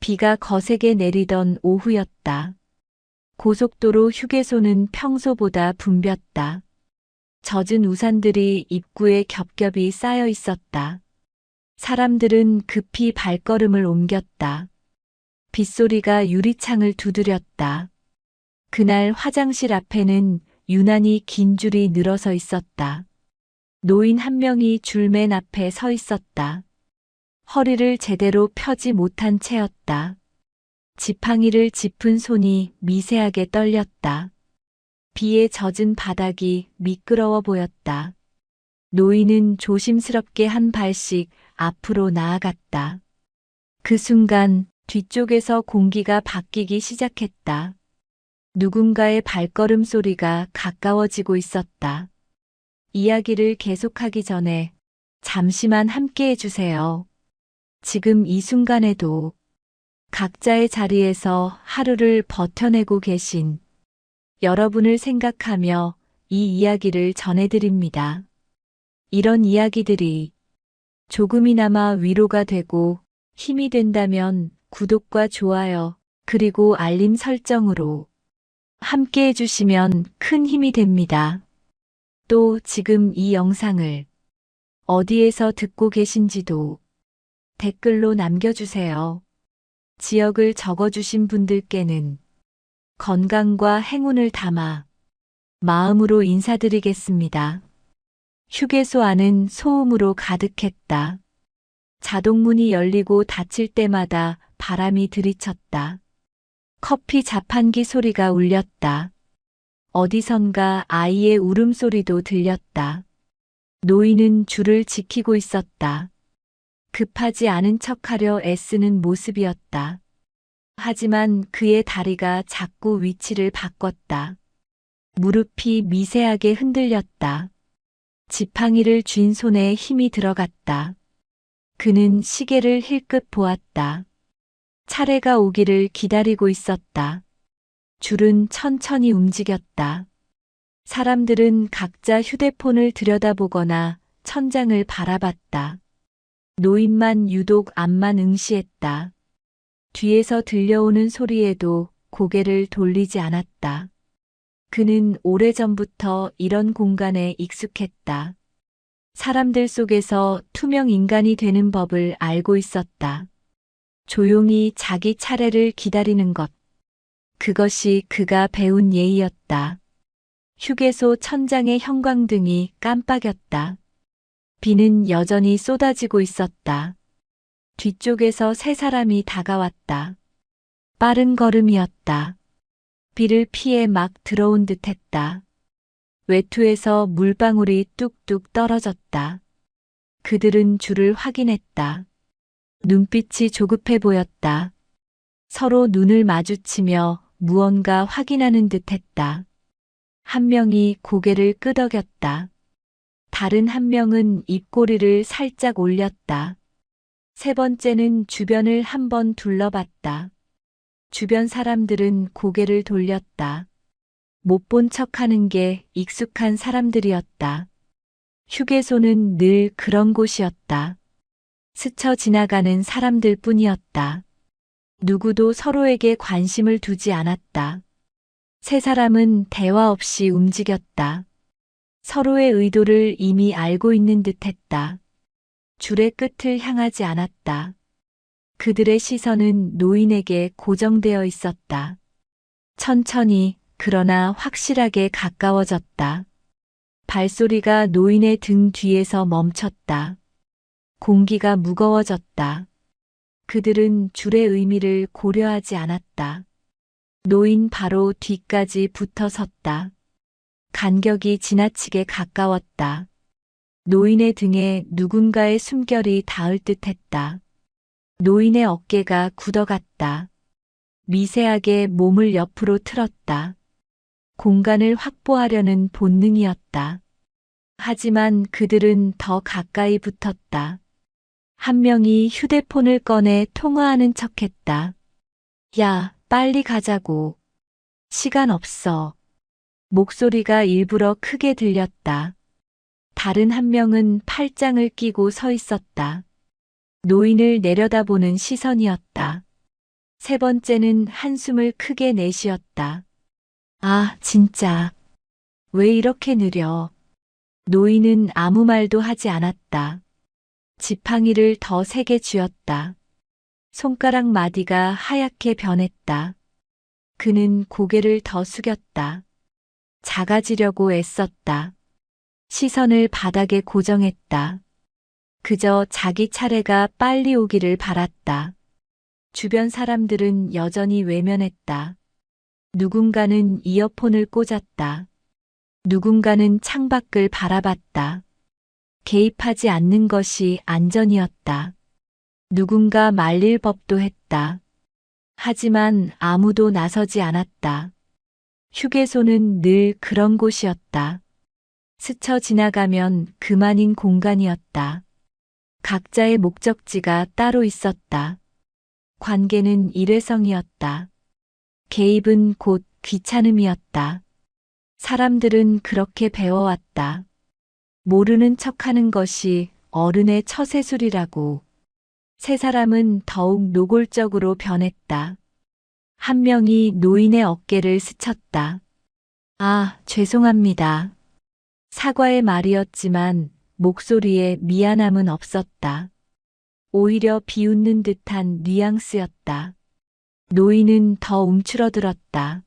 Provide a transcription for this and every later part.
비가 거세게 내리던 오후였다. 고속도로 휴게소는 평소보다 붐볐다. 젖은 우산들이 입구에 겹겹이 쌓여 있었다. 사람들은 급히 발걸음을 옮겼다. 빗소리가 유리창을 두드렸다. 그날 화장실 앞에는 유난히 긴 줄이 늘어서 있었다. 노인 한 명이 줄 맨 앞에 서 있었다. 허리를 제대로 펴지 못한 채였다. 지팡이를 짚은 손이 미세하게 떨렸다. 비에 젖은 바닥이 미끄러워 보였다. 노인은 조심스럽게 한 발씩 앞으로 나아갔다. 그 순간 뒤쪽에서 공기가 바뀌기 시작했다. 누군가의 발걸음 소리가 가까워지고 있었다. 이야기를 계속하기 전에 잠시만 함께 해주세요. 지금 이 순간에도 각자의 자리에서 하루를 버텨내고 계신 여러분을 생각하며 이 이야기를 전해드립니다. 이런 이야기들이 조금이나마 위로가 되고 힘이 된다면 구독과 좋아요, 그리고 알림 설정으로 함께 해주시면 큰 힘이 됩니다. 또 지금 이 영상을 어디에서 듣고 계신지도 댓글로 남겨주세요. 지역을 적어주신 분들께는 건강과 행운을 담아 마음으로 인사드리겠습니다. 휴게소 안은 소음으로 가득했다. 자동문이 열리고 닫힐 때마다 바람이 들이쳤다. 커피 자판기 소리가 울렸다. 어디선가 아이의 울음소리도 들렸다. 노인은 줄을 지키고 있었다. 급하지 않은 척하려 애쓰는 모습이었다. 하지만 그의 다리가 자꾸 위치를 바꿨다. 무릎이 미세하게 흔들렸다. 지팡이를 쥔 손에 힘이 들어갔다. 그는 시계를 힐끗 보았다. 차례가 오기를 기다리고 있었다. 줄은 천천히 움직였다. 사람들은 각자 휴대폰을 들여다보거나 천장을 바라봤다. 노인만 유독 앞만 응시했다. 뒤에서 들려오는 소리에도 고개를 돌리지 않았다. 그는 오래전부터 이런 공간에 익숙했다. 사람들 속에서 투명 인간이 되는 법을 알고 있었다. 조용히 자기 차례를 기다리는 것. 그것이 그가 배운 예의였다. 휴게소 천장의 형광등이 깜빡였다. 비는 여전히 쏟아지고 있었다. 뒤쪽에서 세 사람이 다가왔다. 빠른 걸음이었다. 비를 피해 막 들어온 듯했다. 외투에서 물방울이 뚝뚝 떨어졌다. 그들은 줄을 확인했다. 눈빛이 조급해 보였다. 서로 눈을 마주치며 무언가 확인하는 듯했다. 한 명이 고개를 끄덕였다. 다른 한 명은 입꼬리를 살짝 올렸다. 세 번째는 주변을 한번 둘러봤다. 주변 사람들은 고개를 돌렸다. 못 본 척하는 게 익숙한 사람들이었다. 휴게소는 늘 그런 곳이었다. 스쳐 지나가는 사람들 뿐이었다. 누구도 서로에게 관심을 두지 않았다. 세 사람은 대화 없이 움직였다. 서로의 의도를 이미 알고 있는 듯했다. 줄의 끝을 향하지 않았다. 그들의 시선은 노인에게 고정되어 있었다. 천천히 그러나 확실하게 가까워졌다. 발소리가 노인의 등 뒤에서 멈췄다. 공기가 무거워졌다. 그들은 줄의 의미를 고려하지 않았다. 노인 바로 뒤까지 붙어 섰다. 간격이 지나치게 가까웠다. 노인의 등에 누군가의 숨결이 닿을 듯했다. 노인의 어깨가 굳어갔다. 미세하게 몸을 옆으로 틀었다. 공간을 확보하려는 본능이었다. 하지만 그들은 더 가까이 붙었다. 한 명이 휴대폰을 꺼내 통화하는 척했다. 야, 빨리 가자고. 시간 없어. 목소리가 일부러 크게 들렸다. 다른 한 명은 팔짱을 끼고 서 있었다. 노인을 내려다보는 시선이었다. 세 번째는 한숨을 크게 내쉬었다. 아, 진짜. 왜 이렇게 느려? 노인은 아무 말도 하지 않았다. 지팡이를 더 세게 쥐었다. 손가락 마디가 하얗게 변했다. 그는 고개를 더 숙였다. 작아지려고 애썼다. 시선을 바닥에 고정했다. 그저 자기 차례가 빨리 오기를 바랐다. 주변 사람들은 여전히 외면했다. 누군가는 이어폰을 꽂았다. 누군가는 창밖을 바라봤다. 개입하지 않는 것이 안전이었다. 누군가 말릴 법도 했다. 하지만 아무도 나서지 않았다. 휴게소는 늘 그런 곳이었다. 스쳐 지나가면 그만인 공간이었다. 각자의 목적지가 따로 있었다. 관계는 일회성이었다. 개입은 곧 귀찮음이었다. 사람들은 그렇게 배워왔다. 모르는 척하는 것이 어른의 처세술이라고. 세 사람은 더욱 노골적으로 변했다. 한 명이 노인의 어깨를 스쳤다. 아, 죄송합니다. 사과의 말이었지만 목소리에 미안함은 없었다. 오히려 비웃는 듯한 뉘앙스였다. 노인은 더 움츠러들었다.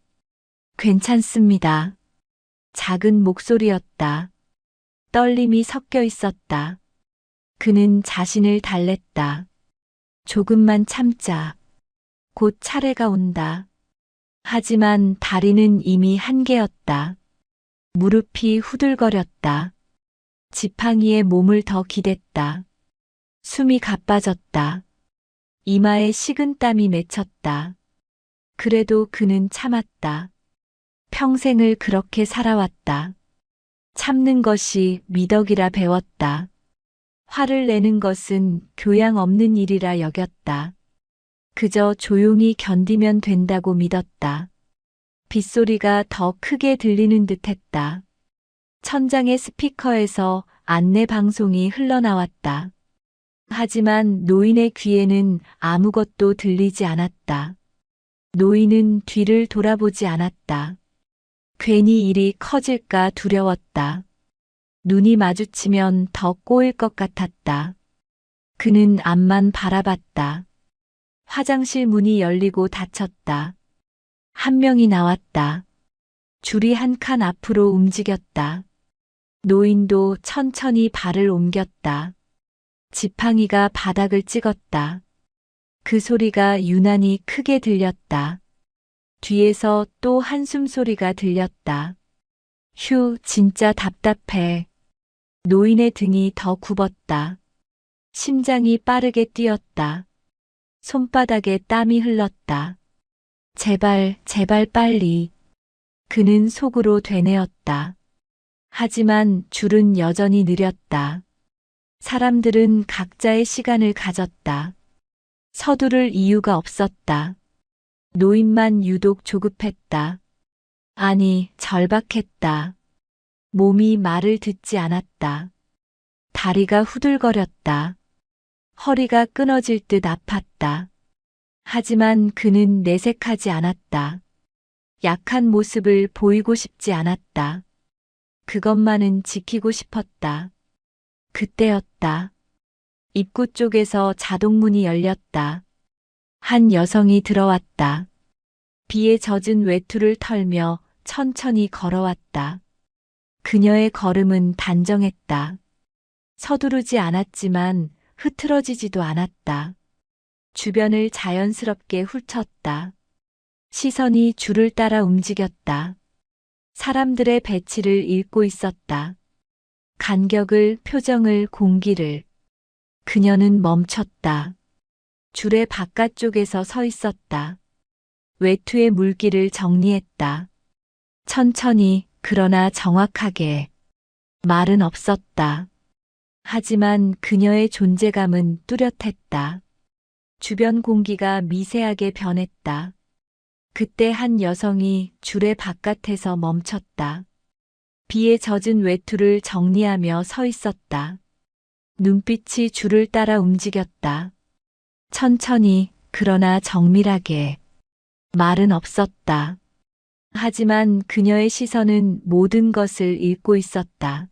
괜찮습니다. 작은 목소리였다. 떨림이 섞여 있었다. 그는 자신을 달랬다. 조금만 참자. 곧 차례가 온다. 하지만 다리는 이미 한계였다. 무릎이 후들거렸다. 지팡이에 몸을 더 기댔다. 숨이 가빠졌다. 이마에 식은땀이 맺혔다. 그래도 그는 참았다. 평생을 그렇게 살아왔다. 참는 것이 미덕이라 배웠다. 화를 내는 것은 교양 없는 일이라 여겼다. 그저 조용히 견디면 된다고 믿었다. 빗소리가 더 크게 들리는 듯했다. 천장의 스피커에서 안내 방송이 흘러나왔다. 하지만 노인의 귀에는 아무것도 들리지 않았다. 노인은 뒤를 돌아보지 않았다. 괜히 일이 커질까 두려웠다. 눈이 마주치면 더 꼬일 것 같았다. 그는 앞만 바라봤다. 화장실 문이 열리고 닫혔다. 한 명이 나왔다. 줄이 한 칸 앞으로 움직였다. 노인도 천천히 발을 옮겼다. 지팡이가 바닥을 찍었다. 그 소리가 유난히 크게 들렸다. 뒤에서 또 한숨 소리가 들렸다. 휴, 진짜 답답해. 노인의 등이 더 굽었다. 심장이 빠르게 뛰었다. 손바닥에 땀이 흘렀다. 제발, 제발 빨리. 그는 속으로 되뇌었다. 하지만 줄은 여전히 느렸다. 사람들은 각자의 시간을 가졌다. 서두를 이유가 없었다. 노인만 유독 조급했다. 아니, 절박했다. 몸이 말을 듣지 않았다. 다리가 후들거렸다. 허리가 끊어질 듯 아팠다. 하지만 그는 내색하지 않았다. 약한 모습을 보이고 싶지 않았다. 그것만은 지키고 싶었다. 그때였다. 입구 쪽에서 자동문이 열렸다. 한 여성이 들어왔다. 비에 젖은 외투를 털며 천천히 걸어왔다. 그녀의 걸음은 단정했다. 서두르지 않았지만 흐트러지지도 않았다. 주변을 자연스럽게 훑었다. 시선이 줄을 따라 움직였다. 사람들의 배치를 읽고 있었다. 간격을, 표정을, 공기를. 그녀는 멈췄다. 줄의 바깥쪽에서 서 있었다. 외투의 물기를 정리했다. 천천히, 그러나 정확하게. 말은 없었다. 하지만 그녀의 존재감은 뚜렷했다. 주변 공기가 미세하게 변했다. 그때 한 여성이 줄의 바깥에서 멈췄다. 비에 젖은 외투를 정리하며 서 있었다. 눈빛이 줄을 따라 움직였다. 천천히, 그러나 정밀하게. 말은 없었다. 하지만 그녀의 시선은 모든 것을 읽고 있었다.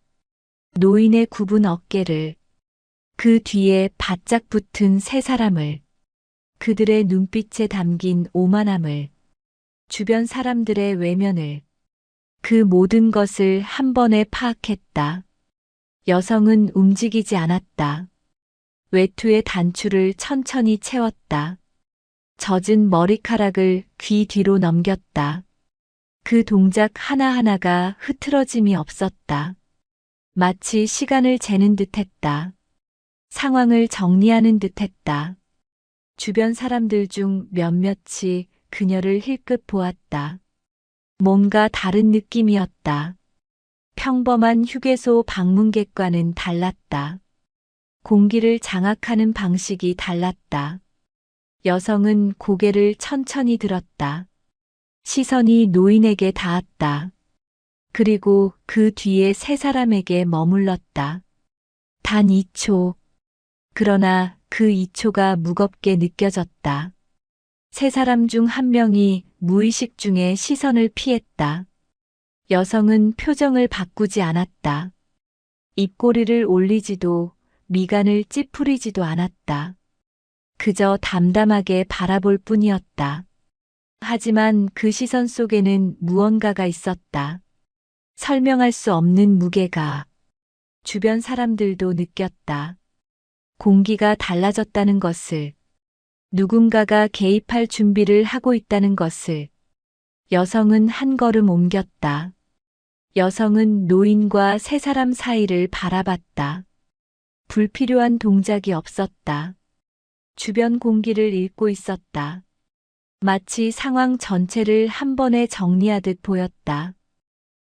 노인의 굽은 어깨를, 그 뒤에 바짝 붙은 세 사람을, 그들의 눈빛에 담긴 오만함을, 주변 사람들의 외면을, 그 모든 것을 한 번에 파악했다. 여성은 움직이지 않았다. 외투의 단추를 천천히 채웠다. 젖은 머리카락을 귀 뒤로 넘겼다. 그 동작 하나하나가 흐트러짐이 없었다. 마치 시간을 재는 듯했다. 상황을 정리하는 듯했다. 주변 사람들 중 몇몇이 그녀를 힐끗 보았다. 뭔가 다른 느낌이었다. 평범한 휴게소 방문객과는 달랐다. 공기를 장악하는 방식이 달랐다. 여성은 고개를 천천히 들었다. 시선이 노인에게 닿았다. 그리고 그 뒤에 세 사람에게 머물렀다. 단 2초. 그러나 그 2초가 무겁게 느껴졌다. 세 사람 중 한 명이 무의식 중에 시선을 피했다. 여성은 표정을 바꾸지 않았다. 입꼬리를 올리지도 미간을 찌푸리지도 않았다. 그저 담담하게 바라볼 뿐이었다. 하지만 그 시선 속에는 무언가가 있었다. 설명할 수 없는 무게가. 주변 사람들도 느꼈다. 공기가 달라졌다는 것을, 누군가가 개입할 준비를 하고 있다는 것을. 여성은 한 걸음 옮겼다. 여성은 노인과 세 사람 사이를 바라봤다. 불필요한 동작이 없었다. 주변 공기를 읽고 있었다. 마치 상황 전체를 한 번에 정리하듯 보였다.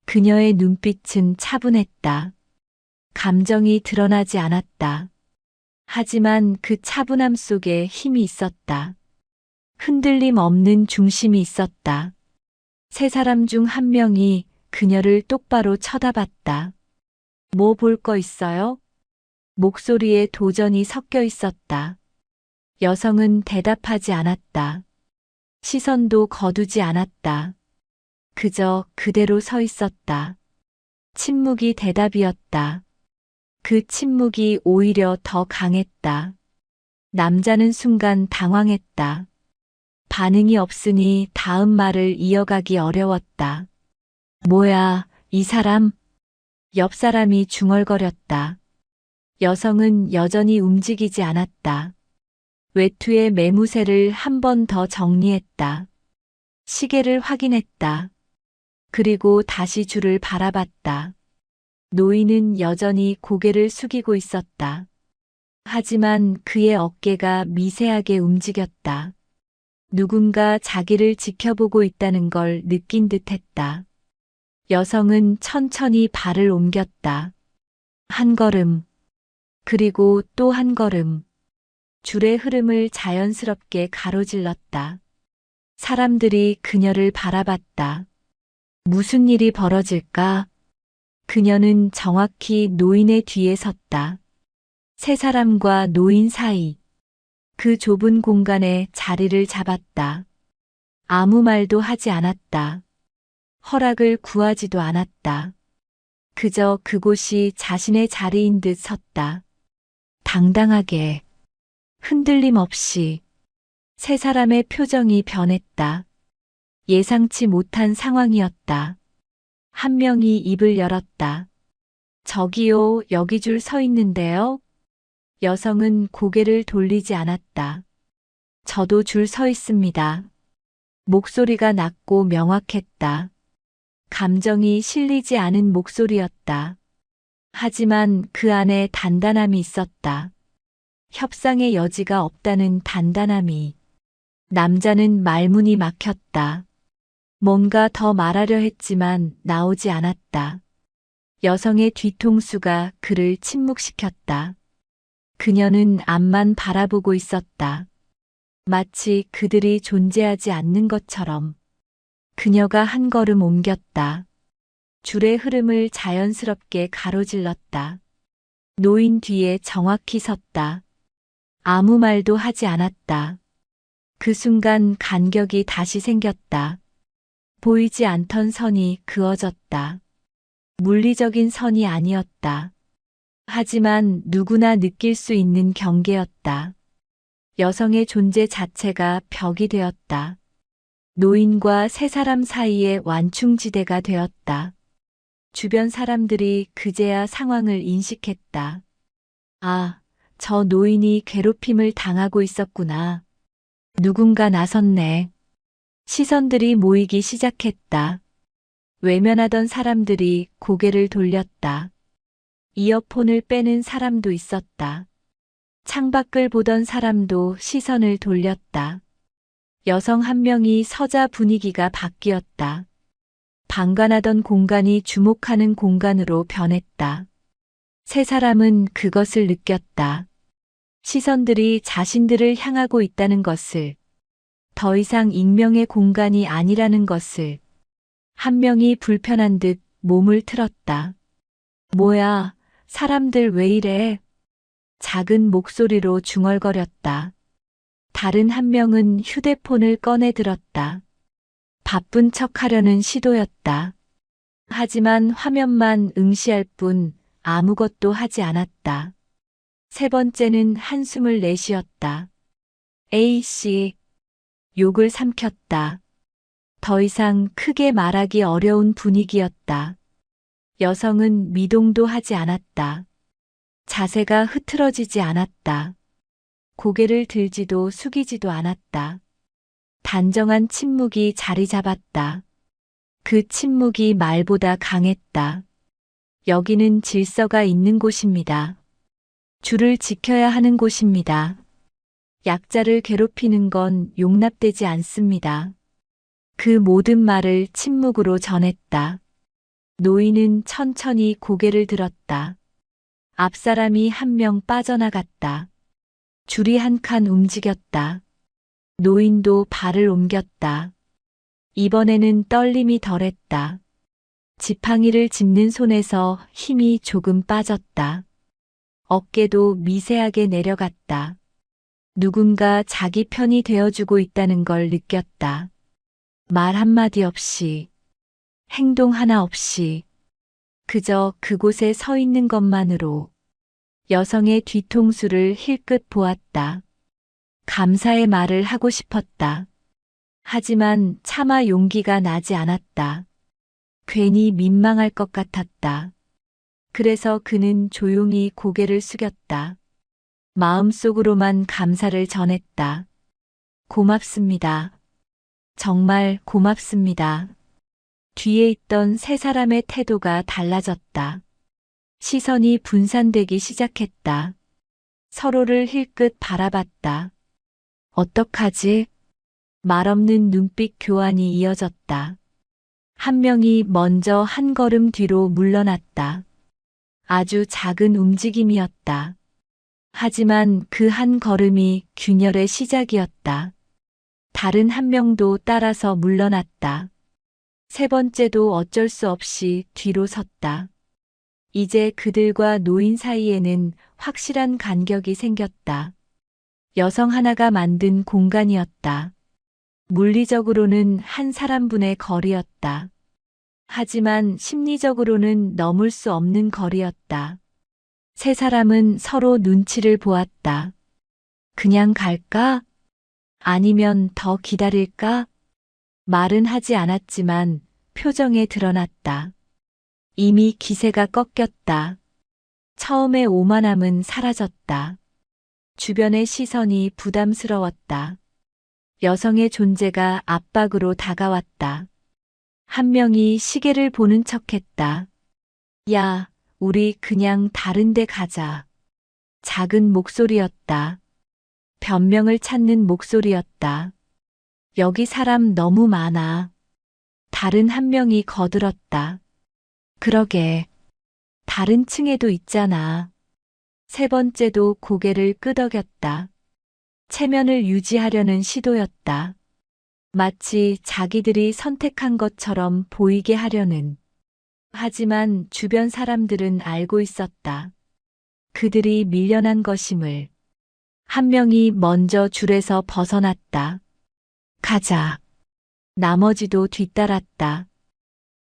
그녀의 눈빛은 차분했다. 감정이 드러나지 않았다. 하지만 그 차분함 속에 힘이 있었다. 흔들림 없는 중심이 있었다. 세 사람 중 한 명이 그녀를 똑바로 쳐다봤다. 뭐 볼 거 있어요? 목소리에 도전이 섞여 있었다. 여성은 대답하지 않았다. 시선도 거두지 않았다. 그저 그대로 서 있었다. 침묵이 대답이었다. 그 침묵이 오히려 더 강했다. 남자는 순간 당황했다. 반응이 없으니 다음 말을 이어가기 어려웠다. 뭐야, 이 사람? 옆 사람이 중얼거렸다. 여성은 여전히 움직이지 않았다. 외투의 매무새를 한 번 더 정리했다. 시계를 확인했다. 그리고 다시 줄을 바라봤다. 노인은 여전히 고개를 숙이고 있었다. 하지만 그의 어깨가 미세하게 움직였다. 누군가 자기를 지켜보고 있다는 걸 느낀 듯했다. 여성은 천천히 발을 옮겼다. 한 걸음, 그리고 또 한 걸음. 줄의 흐름을 자연스럽게 가로질렀다. 사람들이 그녀를 바라봤다. 무슨 일이 벌어질까? 그녀는 정확히 노인의 뒤에 섰다. 세 사람과 노인 사이. 그 좁은 공간에 자리를 잡았다. 아무 말도 하지 않았다. 허락을 구하지도 않았다. 그저 그곳이 자신의 자리인 듯 섰다. 당당하게. 흔들림 없이. 세 사람의 표정이 변했다. 예상치 못한 상황이었다. 한 명이 입을 열었다. 저기요, 여기 줄 서 있는데요. 여성은 고개를 돌리지 않았다. 저도 줄 서 있습니다. 목소리가 낮고 명확했다. 감정이 실리지 않은 목소리였다. 하지만 그 안에 단단함이 있었다. 협상의 여지가 없다는 단단함이. 남자는 말문이 막혔다. 뭔가 더 말하려 했지만 나오지 않았다. 여성의 뒤통수가 그를 침묵시켰다. 그녀는 앞만 바라보고 있었다. 마치 그들이 존재하지 않는 것처럼. 그녀가 한 걸음 옮겼다. 줄의 흐름을 자연스럽게 가로질렀다. 노인 뒤에 정확히 섰다. 아무 말도 하지 않았다. 그 순간 간격이 다시 생겼다. 보이지 않던 선이 그어졌다. 물리적인 선이 아니었다. 하지만 누구나 느낄 수 있는 경계였다. 여성의 존재 자체가 벽이 되었다. 노인과 세 사람 사이의 완충지대가 되었다. 주변 사람들이 그제야 상황을 인식했다. 아, 저 노인이 괴롭힘을 당하고 있었구나. 누군가 나섰네. 시선들이 모이기 시작했다. 외면하던 사람들이 고개를 돌렸다. 이어폰을 빼는 사람도 있었다. 창밖을 보던 사람도 시선을 돌렸다. 여성 한 명이 서자 분위기가 바뀌었다. 방관하던 공간이 주목하는 공간으로 변했다. 세 사람은 그것을 느꼈다. 시선들이 자신들을 향하고 있다는 것을, 더 이상 익명의 공간이 아니라는 것을. 한 명이 불편한 듯 몸을 틀었다. 뭐야, 사람들 왜 이래? 작은 목소리로 중얼거렸다. 다른 한 명은 휴대폰을 꺼내 들었다. 바쁜 척 하려는 시도였다. 하지만 화면만 응시할 뿐 아무것도 하지 않았다. 세 번째는 한숨을 내쉬었다. A씨, 욕을 삼켰다. 더 이상 크게 말하기 어려운 분위기였다. 여성은 미동도 하지 않았다. 자세가 흐트러지지 않았다. 고개를 들지도 숙이지도 않았다. 단정한 침묵이 자리 잡았다. 그 침묵이 말보다 강했다. 여기는 질서가 있는 곳입니다. 줄을 지켜야 하는 곳입니다. 약자를 괴롭히는 건 용납되지 않습니다. 그 모든 말을 침묵으로 전했다. 노인은 천천히 고개를 들었다. 앞사람이 한 명 빠져나갔다. 줄이 한 칸 움직였다. 노인도 발을 옮겼다. 이번에는 떨림이 덜했다. 지팡이를 짚는 손에서 힘이 조금 빠졌다. 어깨도 미세하게 내려갔다. 누군가 자기 편이 되어주고 있다는 걸 느꼈다. 말 한마디 없이, 행동 하나 없이, 그저 그곳에 서 있는 것만으로 여성의 뒤통수를 힐끗 보았다. 감사의 말을 하고 싶었다. 하지만 차마 용기가 나지 않았다. 괜히 민망할 것 같았다. 그래서 그는 조용히 고개를 숙였다. 마음속으로만 감사를 전했다. 고맙습니다. 정말 고맙습니다. 뒤에 있던 세 사람의 태도가 달라졌다. 시선이 분산되기 시작했다. 서로를 힐끗 바라봤다. 어떡하지? 말없는 눈빛 교환이 이어졌다. 한 명이 먼저 한 걸음 뒤로 물러났다. 아주 작은 움직임이었다. 하지만 그 한 걸음이 균열의 시작이었다. 다른 한 명도 따라서 물러났다. 세 번째도 어쩔 수 없이 뒤로 섰다. 이제 그들과 노인 사이에는 확실한 간격이 생겼다. 여성 하나가 만든 공간이었다. 물리적으로는 한 사람분의 거리였다. 하지만 심리적으로는 넘을 수 없는 거리였다. 세 사람은 서로 눈치를 보았다. 그냥 갈까? 아니면 더 기다릴까? 말은 하지 않았지만 표정에 드러났다. 이미 기세가 꺾였다. 처음의 오만함은 사라졌다. 주변의 시선이 부담스러웠다. 여성의 존재가 압박으로 다가왔다. 한 명이 시계를 보는 척했다. 야, 우리 그냥 다른 데 가자. 작은 목소리였다. 변명을 찾는 목소리였다. 여기 사람 너무 많아. 다른 한 명이 거들었다. 그러게. 다른 층에도 있잖아. 세 번째도 고개를 끄덕였다. 체면을 유지하려는 시도였다. 마치 자기들이 선택한 것처럼 보이게 하려는. 하지만 주변 사람들은 알고 있었다. 그들이 밀려난 것임을. 한 명이 먼저 줄에서 벗어났다. 가자. 나머지도 뒤따랐다.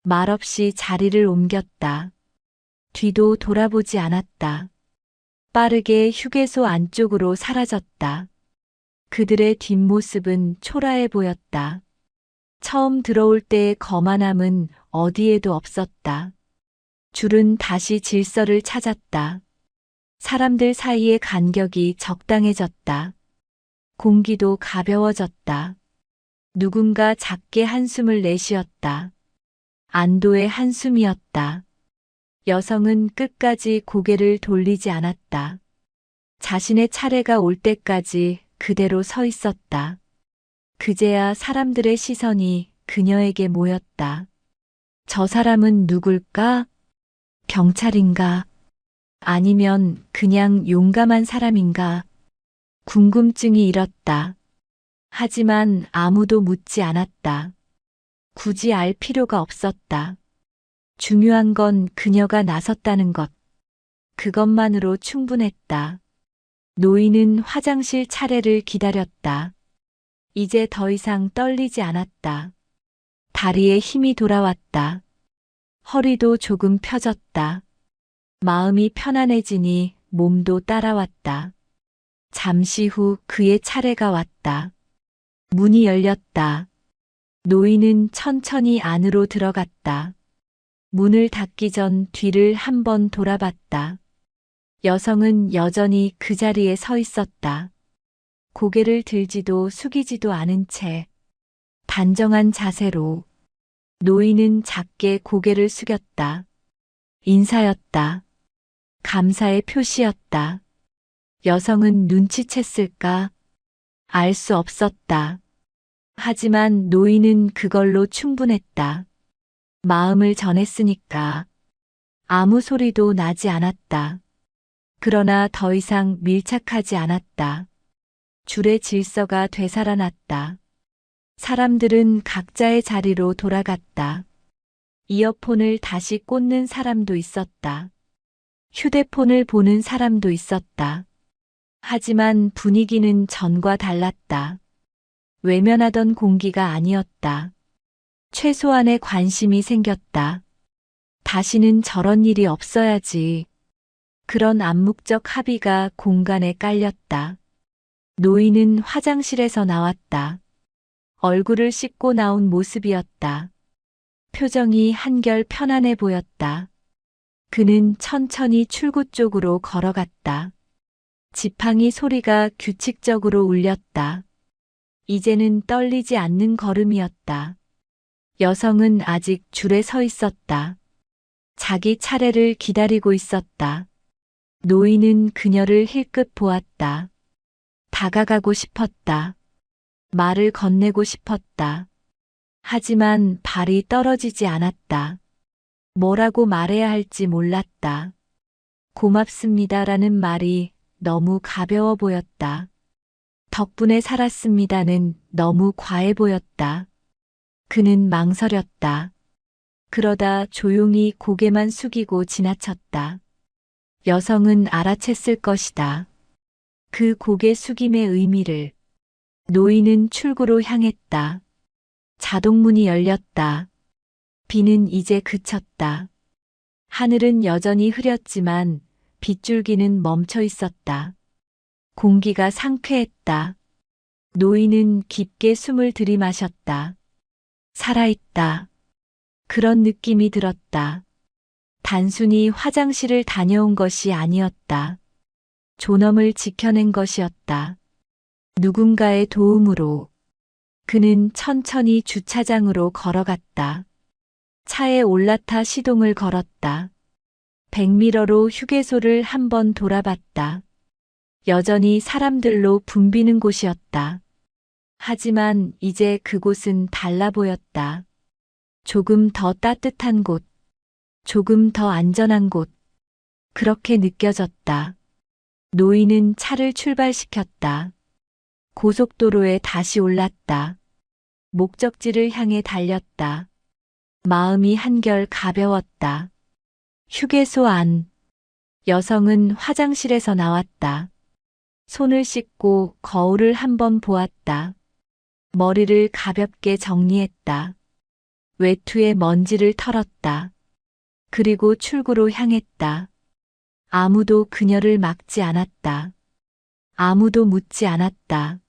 말없이 자리를 옮겼다. 뒤도 돌아보지 않았다. 빠르게 휴게소 안쪽으로 사라졌다. 그들의 뒷모습은 초라해 보였다. 처음 들어올 때의 거만함은 어디에도 없었다. 줄은 다시 질서를 찾았다. 사람들 사이의 간격이 적당해졌다. 공기도 가벼워졌다. 누군가 작게 한숨을 내쉬었다. 안도의 한숨이었다. 여성은 끝까지 고개를 돌리지 않았다. 자신의 차례가 올 때까지 그대로 서 있었다. 그제야 사람들의 시선이 그녀에게 모였다. 저 사람은 누굴까? 경찰인가? 아니면 그냥 용감한 사람인가? 궁금증이 일었다. 하지만 아무도 묻지 않았다. 굳이 알 필요가 없었다. 중요한 건 그녀가 나섰다는 것. 그것만으로 충분했다. 노인은 화장실 차례를 기다렸다. 이제 더 이상 떨리지 않았다. 다리에 힘이 돌아왔다. 허리도 조금 펴졌다. 마음이 편안해지니 몸도 따라왔다. 잠시 후 그의 차례가 왔다. 문이 열렸다. 노인은 천천히 안으로 들어갔다. 문을 닫기 전 뒤를 한 번 돌아봤다. 여성은 여전히 그 자리에 서 있었다. 고개를 들지도 숙이지도 않은 채 단정한 자세로. 노인은 작게 고개를 숙였다. 인사였다. 감사의 표시였다. 여성은 눈치챘을까? 알 수 없었다. 하지만 노인은 그걸로 충분했다. 마음을 전했으니까. 아무 소리도 나지 않았다. 그러나 더 이상 밀착하지 않았다. 줄의 질서가 되살아났다. 사람들은 각자의 자리로 돌아갔다. 이어폰을 다시 꽂는 사람도 있었다. 휴대폰을 보는 사람도 있었다. 하지만 분위기는 전과 달랐다. 외면하던 공기가 아니었다. 최소한의 관심이 생겼다. 다시는 저런 일이 없어야지. 그런 암묵적 합의가 공간에 깔렸다. 노인은 화장실에서 나왔다. 얼굴을 씻고 나온 모습이었다. 표정이 한결 편안해 보였다. 그는 천천히 출구 쪽으로 걸어갔다. 지팡이 소리가 규칙적으로 울렸다. 이제는 떨리지 않는 걸음이었다. 여성은 아직 줄에 서 있었다. 자기 차례를 기다리고 있었다. 노인은 그녀를 힐끗 보았다. 다가가고 싶었다. 말을 건네고 싶었다. 하지만 발이 떨어지지 않았다. 뭐라고 말해야 할지 몰랐다. 고맙습니다라는 말이 너무 가벼워 보였다. 덕분에 살았습니다는 너무 과해 보였다. 그는 망설였다. 그러다 조용히 고개만 숙이고 지나쳤다. 여성은 알아챘을 것이다. 그 고개 숙임의 의미를. 노인은 출구로 향했다. 자동문이 열렸다. 비는 이제 그쳤다. 하늘은 여전히 흐렸지만 빗줄기는 멈춰 있었다. 공기가 상쾌했다. 노인은 깊게 숨을 들이마셨다. 살아있다. 그런 느낌이 들었다. 단순히 화장실을 다녀온 것이 아니었다. 존엄을 지켜낸 것이었다. 누군가의 도움으로. 그는 천천히 주차장으로 걸어갔다. 차에 올라타 시동을 걸었다. 백미러로 휴게소를 한번 돌아봤다. 여전히 사람들로 붐비는 곳이었다. 하지만 이제 그곳은 달라 보였다. 조금 더 따뜻한 곳, 조금 더 안전한 곳. 그렇게 느껴졌다. 노인은 차를 출발시켰다. 고속도로에 다시 올랐다. 목적지를 향해 달렸다. 마음이 한결 가벼웠다. 휴게소 안. 여성은 화장실에서 나왔다. 손을 씻고 거울을 한번 보았다. 머리를 가볍게 정리했다. 외투에 먼지를 털었다. 그리고 출구로 향했다. 아무도 그녀를 막지 않았다. 아무도 묻지 않았다.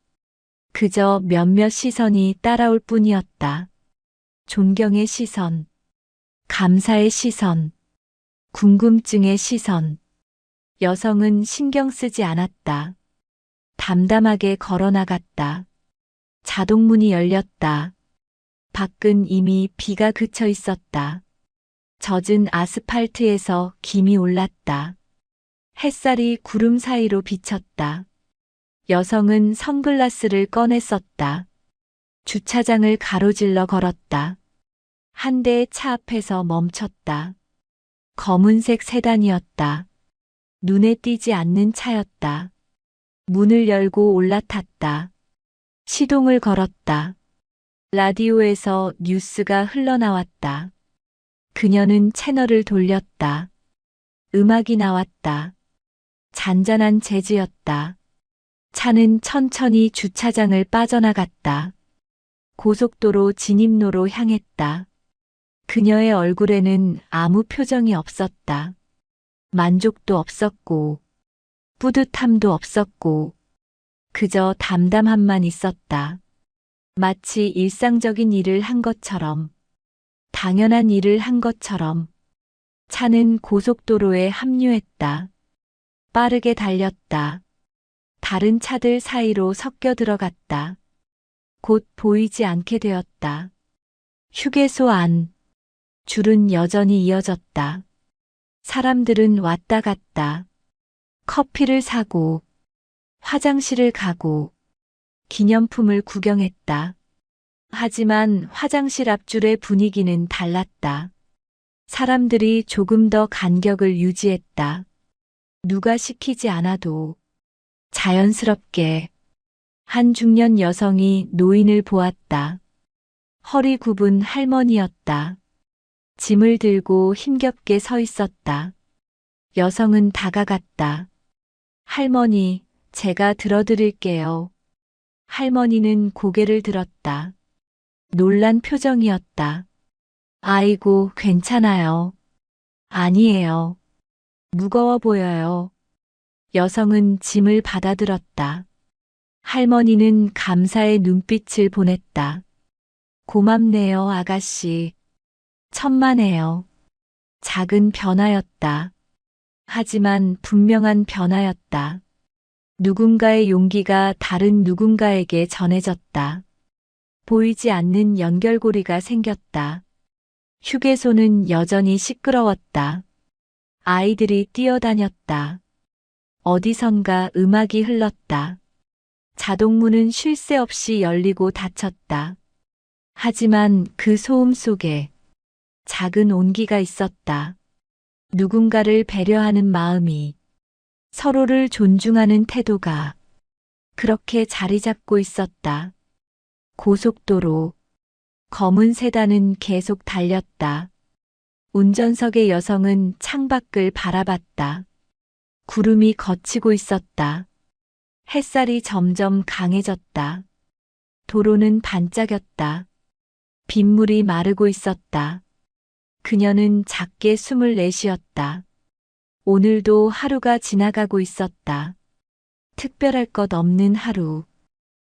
그저 몇몇 시선이 따라올 뿐이었다. 존경의 시선, 감사의 시선, 궁금증의 시선. 여성은 신경 쓰지 않았다. 담담하게 걸어나갔다. 자동문이 열렸다. 밖은 이미 비가 그쳐 있었다. 젖은 아스팔트에서 김이 올랐다. 햇살이 구름 사이로 비쳤다. 여성은 선글라스를 꺼내 썼다. 주차장을 가로질러 걸었다. 한 대의 차 앞에서 멈췄다. 검은색 세단이었다. 눈에 띄지 않는 차였다. 문을 열고 올라탔다. 시동을 걸었다. 라디오에서 뉴스가 흘러나왔다. 그녀는 채널을 돌렸다. 음악이 나왔다. 잔잔한 재즈였다. 차는 천천히 주차장을 빠져나갔다. 고속도로 진입로로 향했다. 그녀의 얼굴에는 아무 표정이 없었다. 만족도 없었고, 뿌듯함도 없었고, 그저 담담함만 있었다. 마치 일상적인 일을 한 것처럼, 당연한 일을 한 것처럼. 차는 고속도로에 합류했다. 빠르게 달렸다. 다른 차들 사이로 섞여 들어갔다. 곧 보이지 않게 되었다. 휴게소 안. 줄은 여전히 이어졌다. 사람들은 왔다 갔다. 커피를 사고, 화장실을 가고, 기념품을 구경했다. 하지만 화장실 앞줄의 분위기는 달랐다. 사람들이 조금 더 간격을 유지했다. 누가 시키지 않아도 자연스럽게. 한 중년 여성이 노인을 보았다. 허리 굽은 할머니였다. 짐을 들고 힘겹게 서 있었다. 여성은 다가갔다. 할머니, 제가 들어드릴게요. 할머니는 고개를 들었다. 놀란 표정이었다. 아이고, 괜찮아요. 아니에요. 무거워 보여요. 여성은 짐을 받아들었다. 할머니는 감사의 눈빛을 보냈다. 고맙네요, 아가씨. 천만에요. 작은 변화였다. 하지만 분명한 변화였다. 누군가의 용기가 다른 누군가에게 전해졌다. 보이지 않는 연결고리가 생겼다. 휴게소는 여전히 시끄러웠다. 아이들이 뛰어다녔다. 어디선가 음악이 흘렀다. 자동문은 쉴 새 없이 열리고 닫혔다. 하지만 그 소음 속에 작은 온기가 있었다. 누군가를 배려하는 마음이, 서로를 존중하는 태도가 그렇게 자리 잡고 있었다. 고속도로, 검은 세단은 계속 달렸다. 운전석의 여성은 창밖을 바라봤다. 구름이 걷히고 있었다. 햇살이 점점 강해졌다. 도로는 반짝였다. 빗물이 마르고 있었다. 그녀는 작게 숨을 내쉬었다. 오늘도 하루가 지나가고 있었다. 특별할 것 없는 하루.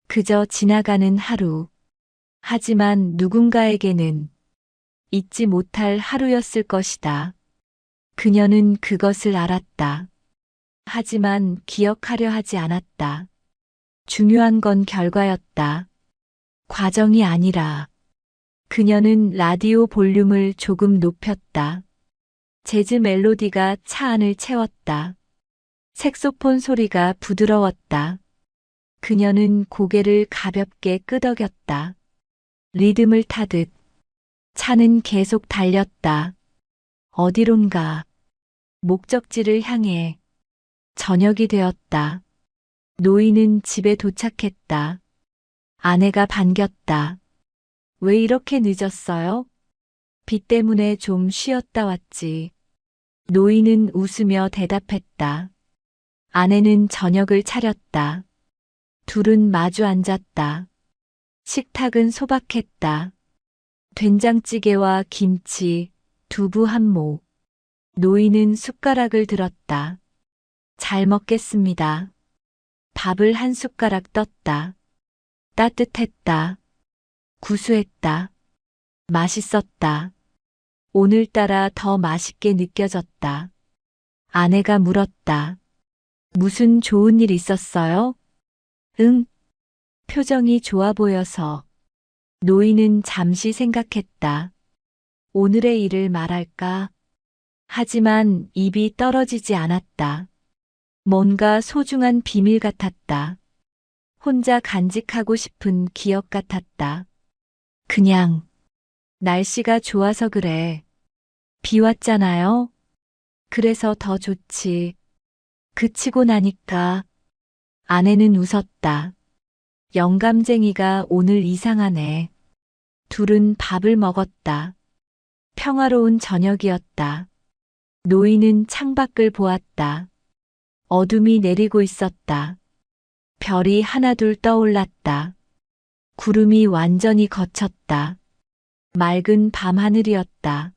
그저 지나가는 하루. 하지만 누군가에게는 잊지 못할 하루였을 것이다. 그녀는 그것을 알았다. 하지만 기억하려 하지 않았다. 중요한 건 결과였다. 과정이 아니라. 그녀는 라디오 볼륨을 조금 높였다. 재즈 멜로디가 차 안을 채웠다. 색소폰 소리가 부드러웠다. 그녀는 고개를 가볍게 끄덕였다. 리듬을 타듯. 차는 계속 달렸다. 어디론가. 목적지를 향해. 저녁이 되었다. 노인은 집에 도착했다. 아내가 반겼다. 왜 이렇게 늦었어요? 비 때문에 좀 쉬었다 왔지. 노인은 웃으며 대답했다. 아내는 저녁을 차렸다. 둘은 마주 앉았다. 식탁은 소박했다. 된장찌개와 김치, 두부 한 모. 노인은 숟가락을 들었다. 잘 먹겠습니다. 밥을 한 숟가락 떴다. 따뜻했다. 구수했다. 맛있었다. 오늘따라 더 맛있게 느껴졌다. 아내가 물었다. 무슨 좋은 일 있었어요? 응. 표정이 좋아 보여서. 노인은 잠시 생각했다. 오늘의 일을 말할까? 하지만 입이 떨어지지 않았다. 뭔가 소중한 비밀 같았다. 혼자 간직하고 싶은 기억 같았다. 그냥, 날씨가 좋아서 그래. 비 왔잖아요? 그래서 더 좋지. 그치고 나니까 아내는 웃었다. 영감쟁이가 오늘 이상하네. 둘은 밥을 먹었다. 평화로운 저녁이었다. 노인은 창밖을 보았다. 어둠이 내리고 있었다. 별이 하나둘 떠올랐다. 구름이 완전히 걷혔다. 맑은 밤하늘이었다.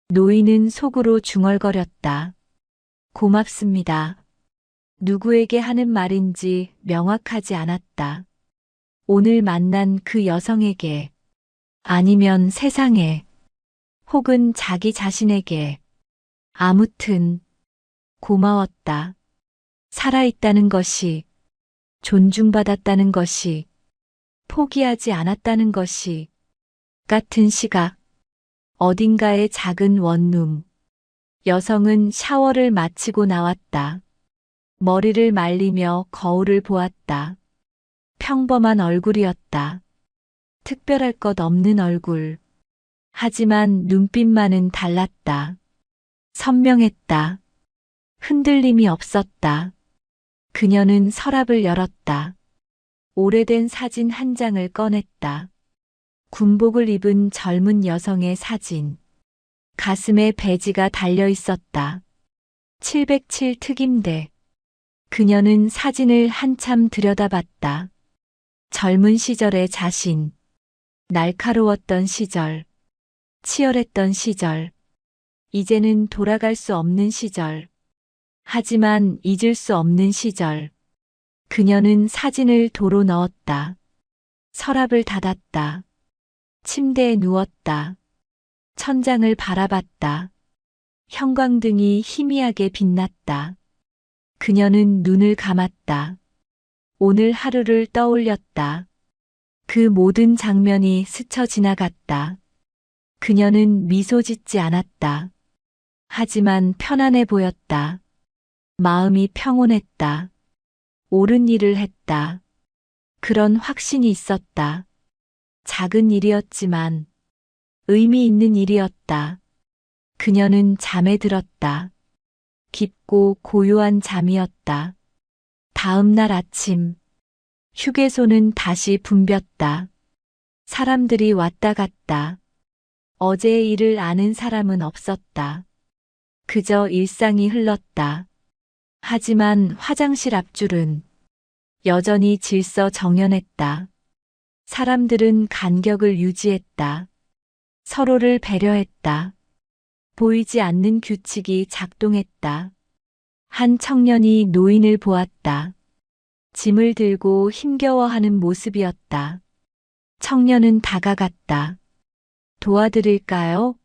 노인은 속으로 중얼거렸다. 고맙습니다. 누구에게 하는 말인지 명확하지 않았다. 오늘 만난 그 여성에게, 아니면 세상에, 혹은 자기 자신에게. 아무튼, 고마웠다. 살아있다는 것이, 존중받았다는 것이, 포기하지 않았다는 것이, 같은 시각, 어딘가의 작은 원룸. 여성은 샤워를 마치고 나왔다. 머리를 말리며 거울을 보았다. 평범한 얼굴이었다. 특별할 것 없는 얼굴. 하지만 눈빛만은 달랐다. 선명했다. 흔들림이 없었다. 그녀는 서랍을 열었다. 오래된 사진 한 장을 꺼냈다. 군복을 입은 젊은 여성의 사진. 가슴에 배지가 달려 있었다. 707 특임대. 그녀는 사진을 한참 들여다봤다. 젊은 시절의 자신. 날카로웠던 시절. 치열했던 시절. 이제는 돌아갈 수 없는 시절. 하지만 잊을 수 없는 시절. 그녀는 사진을 도로 넣었다. 서랍을 닫았다. 침대에 누웠다. 천장을 바라봤다. 형광등이 희미하게 빛났다. 그녀는 눈을 감았다. 오늘 하루를 떠올렸다. 그 모든 장면이 스쳐 지나갔다. 그녀는 미소 짓지 않았다. 하지만 편안해 보였다. 마음이 평온했다. 옳은 일을 했다. 그런 확신이 있었다. 작은 일이었지만 의미 있는 일이었다. 그녀는 잠에 들었다. 깊고 고요한 잠이었다. 다음 날 아침, 휴게소는 다시 붐볐다. 사람들이 왔다 갔다. 어제의 일을 아는 사람은 없었다. 그저 일상이 흘렀다. 하지만 화장실 앞줄은 여전히 질서정연했다. 사람들은 간격을 유지했다. 서로를 배려했다. 보이지 않는 규칙이 작동했다. 한 청년이 노인을 보았다. 짐을 들고 힘겨워하는 모습이었다. 청년은 다가갔다. 도와드릴까요?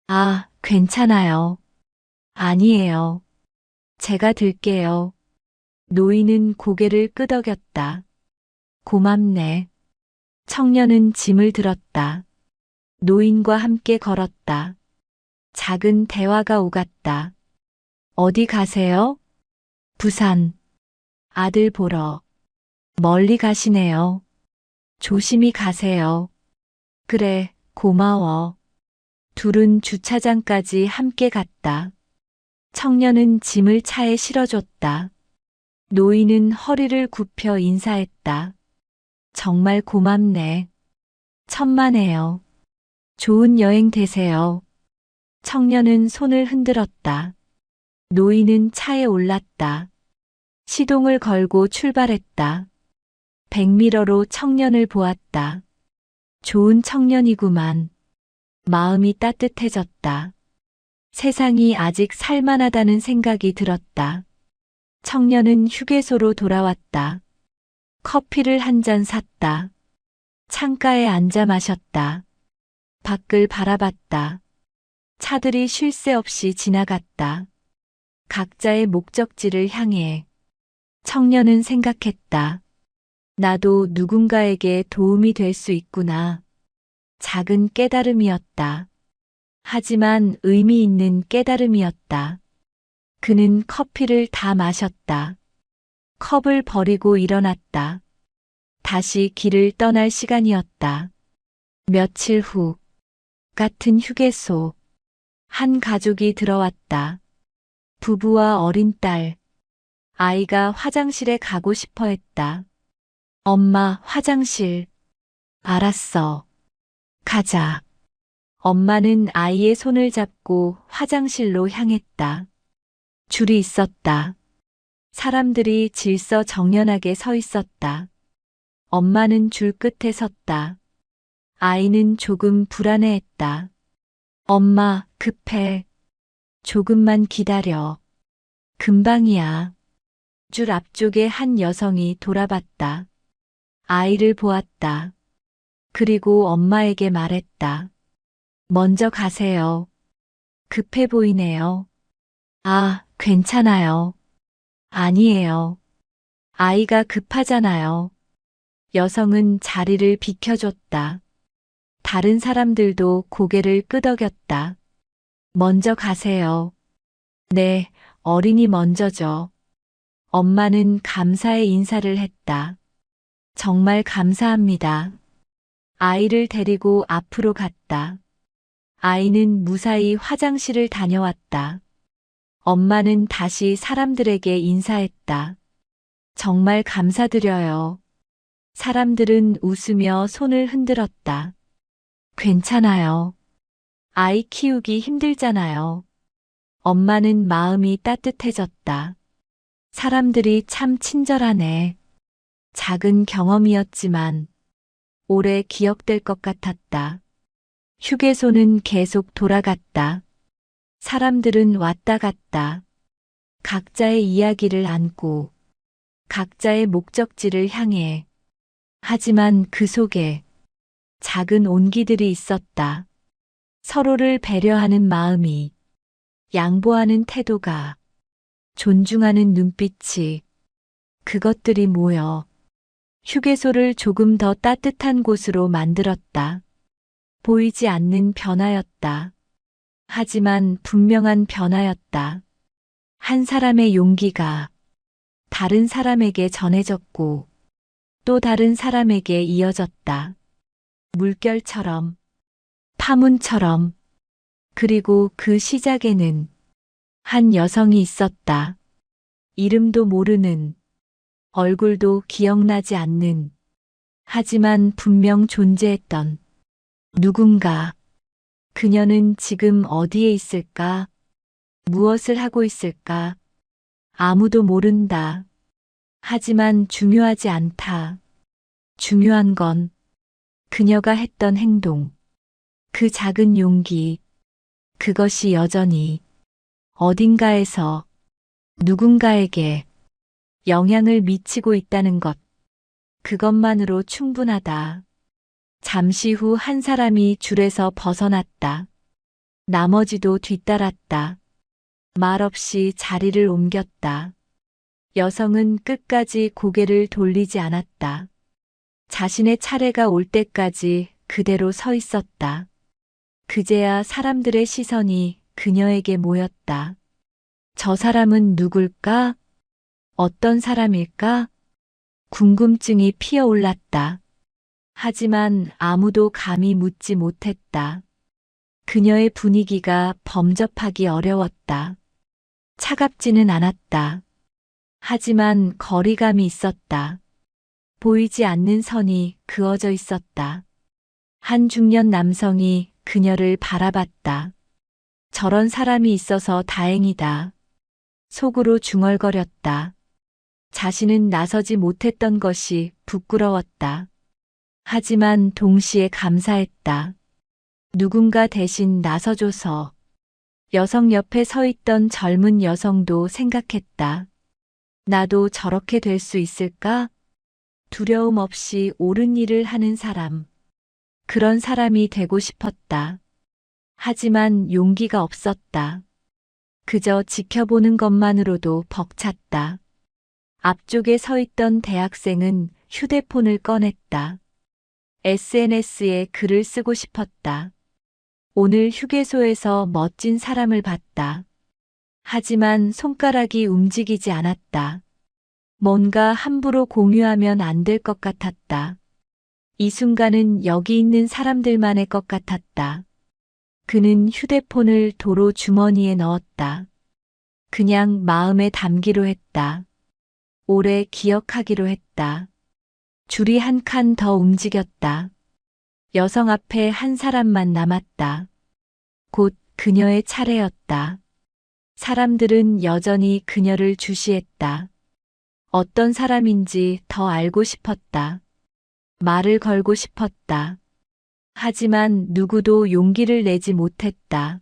아, 괜찮아요. 아니에요. 제가 들게요. 노인은 고개를 끄덕였다. 고맙네. 청년은 짐을 들었다. 노인과 함께 걸었다. 작은 대화가 오갔다. 어디 가세요? 부산. 아들 보러. 멀리 가시네요. 조심히 가세요. 그래, 고마워. 둘은 주차장까지 함께 갔다. 청년은 짐을 차에 실어줬다. 노인은 허리를 굽혀 인사했다. 정말 고맙네. 천만에요. 좋은 여행 되세요. 청년은 손을 흔들었다. 노인은 차에 올랐다. 시동을 걸고 출발했다. 백미러로 청년을 보았다. 좋은 청년이구만. 마음이 따뜻해졌다. 세상이 아직 살만하다는 생각이 들었다. 청년은 휴게소로 돌아왔다. 커피를 한 잔 샀다. 창가에 앉아 마셨다. 밖을 바라봤다. 차들이 쉴 새 없이 지나갔다. 각자의 목적지를 향해. 청년은 생각했다. 나도 누군가에게 도움이 될 수 있구나. 작은 깨달음이었다. 하지만 의미 있는 깨달음이었다. 그는 커피를 다 마셨다. 컵을 버리고 일어났다. 다시 길을 떠날 시간이었다. 며칠 후, 같은 휴게소. 한 가족이 들어왔다. 부부와 어린 딸. 아이가 화장실에 가고 싶어 했다. 엄마, 화장실. 알았어. 가자. 엄마는 아이의 손을 잡고 화장실로 향했다. 줄이 있었다. 사람들이 질서정연하게 서 있었다. 엄마는 줄 끝에 섰다. 아이는 조금 불안해했다. 엄마, 급해. 조금만 기다려. 금방이야. 줄 앞쪽에 한 여성이 돌아봤다. 아이를 보았다. 그리고 엄마에게 말했다. 먼저 가세요. 급해 보이네요. 아, 괜찮아요. 아니에요. 아이가 급하잖아요. 여성은 자리를 비켜줬다. 다른 사람들도 고개를 끄덕였다. 먼저 가세요. 네, 어린이 먼저죠. 엄마는 감사의 인사를 했다. 정말 감사합니다. 아이를 데리고 앞으로 갔다. 아이는 무사히 화장실을 다녀왔다. 엄마는 다시 사람들에게 인사했다. 정말 감사드려요. 사람들은 웃으며 손을 흔들었다. 괜찮아요. 아이 키우기 힘들잖아요. 엄마는 마음이 따뜻해졌다. 사람들이 참 친절하네. 작은 경험이었지만 오래 기억될 것 같았다. 휴게소는 계속 돌아갔다. 사람들은 왔다 갔다. 각자의 이야기를 안고 각자의 목적지를 향해. 하지만 그 속에 작은 온기들이 있었다. 서로를 배려하는 마음이, 양보하는 태도가, 존중하는 눈빛이, 그것들이 모여 휴게소를 조금 더 따뜻한 곳으로 만들었다. 보이지 않는 변화였다. 하지만 분명한 변화였다. 한 사람의 용기가 다른 사람에게 전해졌고 또 다른 사람에게 이어졌다. 물결처럼, 파문처럼. 그리고 그 시작에는 한 여성이 있었다. 이름도 모르는, 얼굴도 기억나지 않는, 하지만 분명 존재했던 누군가. 그녀는 지금 어디에 있을까? 무엇을 하고 있을까? 아무도 모른다. 하지만 중요하지 않다. 중요한 건 그녀가 했던 행동, 그 작은 용기, 그것이 여전히 어딘가에서 누군가에게 영향을 미치고 있다는 것. 그것만으로 충분하다. 잠시 후 한 사람이 줄에서 벗어났다. 나머지도 뒤따랐다. 말없이 자리를 옮겼다. 여성은 끝까지 고개를 돌리지 않았다. 자신의 차례가 올 때까지 그대로 서 있었다. 그제야 사람들의 시선이 그녀에게 모였다. 저 사람은 누굴까? 어떤 사람일까? 궁금증이 피어올랐다. 하지만 아무도 감히 묻지 못했다. 그녀의 분위기가 범접하기 어려웠다. 차갑지는 않았다. 하지만 거리감이 있었다. 보이지 않는 선이 그어져 있었다. 한 중년 남성이 그녀를 바라봤다. 저런 사람이 있어서 다행이다. 속으로 중얼거렸다. 자신은 나서지 못했던 것이 부끄러웠다. 하지만 동시에 감사했다. 누군가 대신 나서줘서. 여성 옆에 서 있던 젊은 여성도 생각했다. 나도 저렇게 될 수 있을까? 두려움 없이 옳은 일을 하는 사람. 그런 사람이 되고 싶었다. 하지만 용기가 없었다. 그저 지켜보는 것만으로도 벅찼다. 앞쪽에 서 있던 대학생은 휴대폰을 꺼냈다. SNS에 글을 쓰고 싶었다. 오늘 휴게소에서 멋진 사람을 봤다. 하지만 손가락이 움직이지 않았다. 뭔가 함부로 공유하면 안 될 것 같았다. 이 순간은 여기 있는 사람들만의 것 같았다. 그는 휴대폰을 도로 주머니에 넣었다. 그냥 마음에 담기로 했다. 오래 기억하기로 했다. 줄이 한 칸 더 움직였다. 여성 앞에 한 사람만 남았다. 곧 그녀의 차례였다. 사람들은 여전히 그녀를 주시했다. 어떤 사람인지 더 알고 싶었다. 말을 걸고 싶었다. 하지만 누구도 용기를 내지 못했다.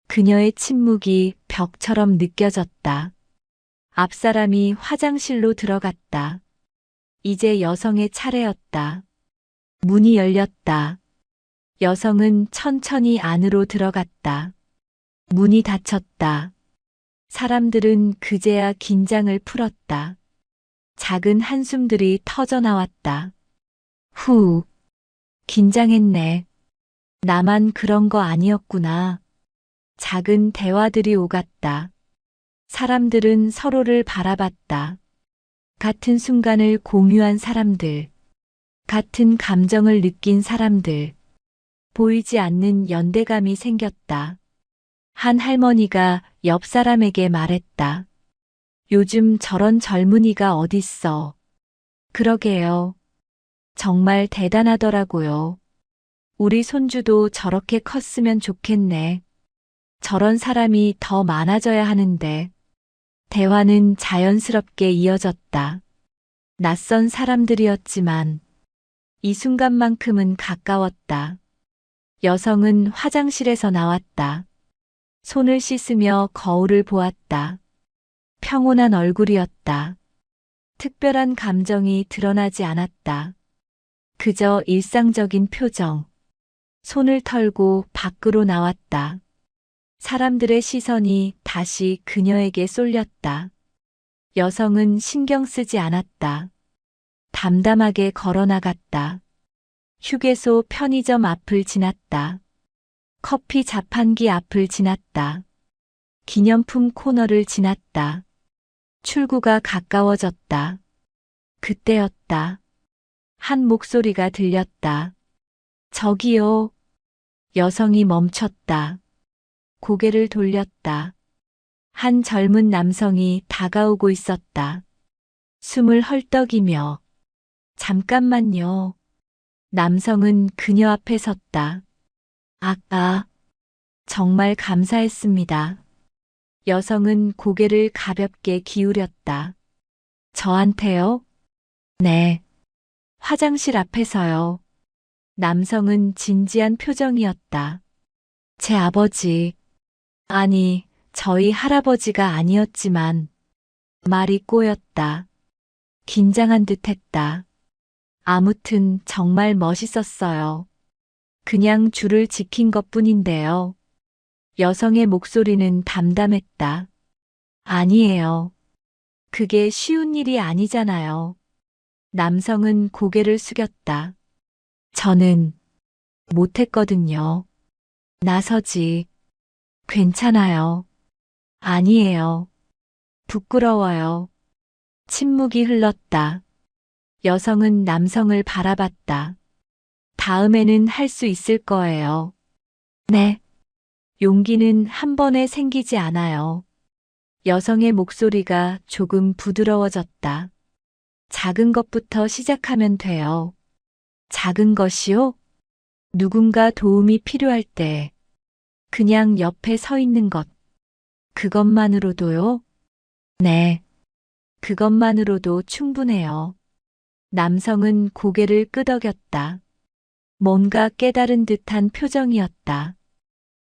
그녀의 침묵이 벽처럼 느껴졌다. 앞사람이 화장실로 들어갔다. 이제 여성의 차례였다. 문이 열렸다. 여성은 천천히 안으로 들어갔다. 문이 닫혔다. 사람들은 그제야 긴장을 풀었다. 작은 한숨들이 터져 나왔다. 후, 긴장했네. 나만 그런 거 아니었구나. 작은 대화들이 오갔다. 사람들은 서로를 바라봤다. 같은 순간을 공유한 사람들, 같은 감정을 느낀 사람들, 보이지 않는 연대감이 생겼다. 한 할머니가 옆 사람에게 말했다. 요즘 저런 젊은이가 어딨어. 그러게요. 정말 대단하더라고요. 우리 손주도 저렇게 컸으면 좋겠네. 저런 사람이 더 많아져야 하는데. 대화는 자연스럽게 이어졌다. 낯선 사람들이었지만 이 순간만큼은 가까웠다. 여성은 화장실에서 나왔다. 손을 씻으며 거울을 보았다. 평온한 얼굴이었다. 특별한 감정이 드러나지 않았다. 그저 일상적인 표정. 손을 털고 밖으로 나왔다. 사람들의 시선이 다시 그녀에게 쏠렸다. 여성은 신경 쓰지 않았다. 담담하게 걸어나갔다. 휴게소 편의점 앞을 지났다. 커피 자판기 앞을 지났다. 기념품 코너를 지났다. 출구가 가까워졌다. 그때였다. 한 목소리가 들렸다. 저기요. 여성이 멈췄다. 고개를 돌렸다. 한 젊은 남성이 다가오고 있었다. 숨을 헐떡이며 잠깐만요. 남성은 그녀 앞에 섰다. 아까 정말 감사했습니다. 여성은 고개를 가볍게 기울였다. 저한테요? 네. 화장실 앞에서요. 남성은 진지한 표정이었다. 제 아버지, 아니, 저희 할아버지가 아니었지만 말이 꼬였다. 긴장한 듯 했다. 아무튼 정말 멋있었어요. 그냥 줄을 지킨 것뿐인데요. 여성의 목소리는 담담했다. 아니에요. 그게 쉬운 일이 아니잖아요. 남성은 고개를 숙였다. 저는 못했거든요. 나서지. 괜찮아요. 아니에요. 부끄러워요. 침묵이 흘렀다. 여성은 남성을 바라봤다. 다음에는 할 수 있을 거예요. 네. 용기는 한 번에 생기지 않아요. 여성의 목소리가 조금 부드러워졌다. 작은 것부터 시작하면 돼요. 작은 것이요? 누군가 도움이 필요할 때 그냥 옆에 서 있는 것. 그것만으로도요? 네. 그것만으로도 충분해요. 남성은 고개를 끄덕였다. 뭔가 깨달은 듯한 표정이었다.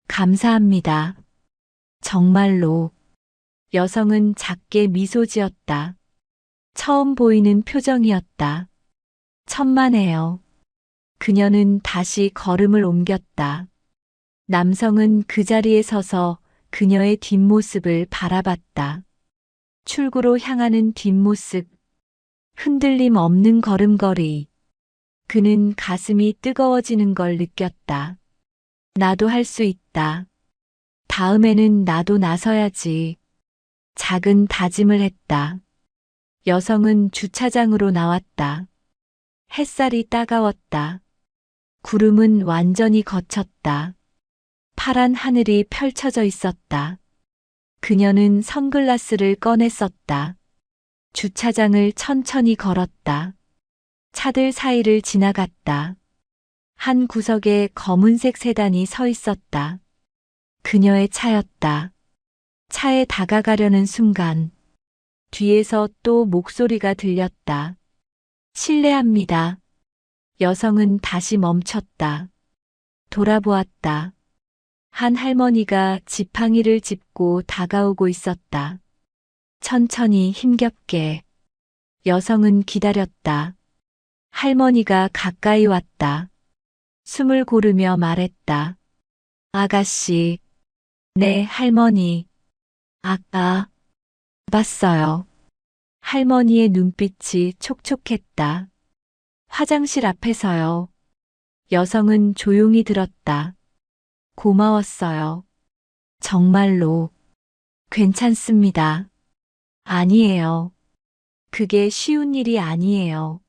감사합니다. 정말로. 여성은 작게 미소 지었다. 처음 보이는 표정이었다. 천만에요. 그녀는 다시 걸음을 옮겼다. 남성은 그 자리에 서서 그녀의 뒷모습을 바라봤다. 출구로 향하는 뒷모습, 흔들림 없는 걸음걸이. 그는 가슴이 뜨거워지는 걸 느꼈다. 나도 할 수 있다. 다음에는 나도 나서야지. 작은 다짐을 했다. 여성은 주차장으로 나왔다. 햇살이 따가웠다. 구름은 완전히 걷혔다. 파란 하늘이 펼쳐져 있었다. 그녀는 선글라스를 꺼내 썼다. 주차장을 천천히 걸었다. 차들 사이를 지나갔다. 한 구석에 검은색 세단이 서 있었다. 그녀의 차였다. 차에 다가가려는 순간 뒤에서 또 목소리가 들렸다. 실례합니다. 여성은 다시 멈췄다. 돌아보았다. 한 할머니가 지팡이를 짚고 다가오고 있었다. 천천히 힘겹게. 여성은 기다렸다. 할머니가 가까이 왔다. 숨을 고르며 말했다. 아가씨. 네, 할머니. 아까 봤어요. 할머니의 눈빛이 촉촉했다. 화장실 앞에서요. 여성은 조용히 들었다. 고마웠어요. 정말로. 괜찮습니다. 아니에요. 그게 쉬운 일이 아니에요.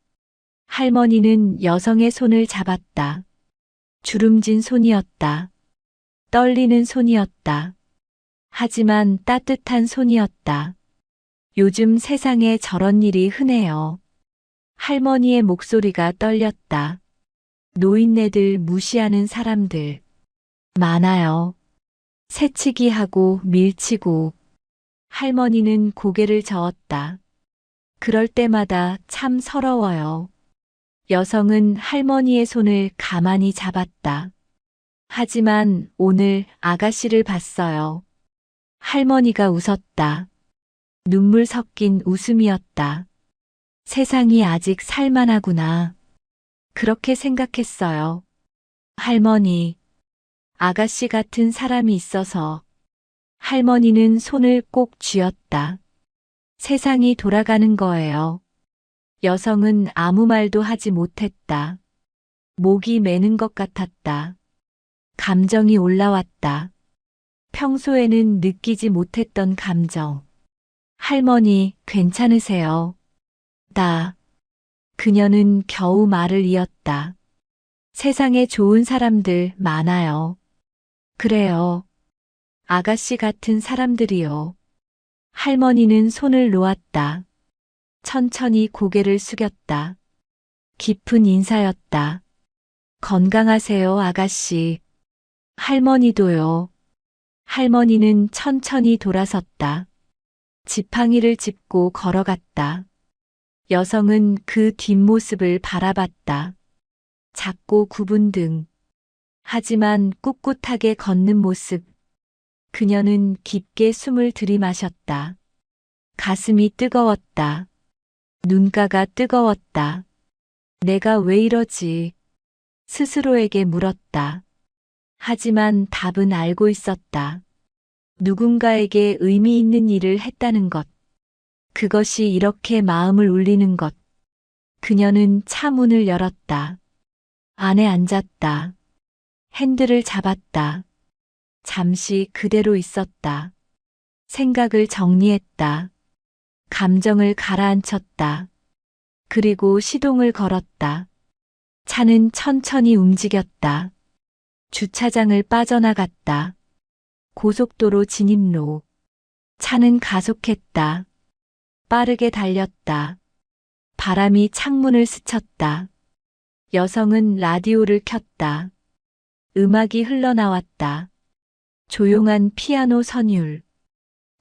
할머니는 여성의 손을 잡았다. 주름진 손이었다. 떨리는 손이었다. 하지만 따뜻한 손이었다. 요즘 세상에 저런 일이 흔해요. 할머니의 목소리가 떨렸다. 노인네들 무시하는 사람들 많아요. 새치기 하고 밀치고. 할머니는 고개를 저었다. 그럴 때마다 참 서러워요. 여성은 할머니의 손을 가만히 잡았다. 하지만 오늘 아가씨를 봤어요. 할머니가 웃었다. 눈물 섞인 웃음이었다. 세상이 아직 살만하구나. 그렇게 생각했어요. 할머니, 아가씨 같은 사람이 있어서. 할머니는 손을 꼭 쥐었다. 세상이 돌아가는 거예요. 여성은 아무 말도 하지 못했다. 목이 메는 것 같았다. 감정이 올라왔다. 평소에는 느끼지 못했던 감정. 할머니, 괜찮으세요? 그녀는 겨우 말을 이었다. 세상에 좋은 사람들 많아요. 그래요. 아가씨 같은 사람들이요. 할머니는 손을 놓았다. 천천히 고개를 숙였다. 깊은 인사였다. 건강하세요, 아가씨. 할머니도요. 할머니는 천천히 돌아섰다. 지팡이를 짚고 걸어갔다. 여성은 그 뒷모습을 바라봤다. 작고 굽은 등. 하지만 꿋꿋하게 걷는 모습. 그녀는 깊게 숨을 들이마셨다. 가슴이 뜨거웠다. 눈가가 뜨거웠다. 내가 왜 이러지? 스스로에게 물었다. 하지만 답은 알고 있었다. 누군가에게 의미 있는 일을 했다는 것. 그것이 이렇게 마음을 울리는 것. 그녀는 차 문을 열었다. 안에 앉았다. 핸들을 잡았다. 잠시 그대로 있었다. 생각을 정리했다. 감정을 가라앉혔다. 그리고 시동을 걸었다. 차는 천천히 움직였다. 주차장을 빠져나갔다. 고속도로 진입로. 차는 가속했다. 빠르게 달렸다. 바람이 창문을 스쳤다. 여성은 라디오를 켰다. 음악이 흘러나왔다. 조용한 피아노 선율.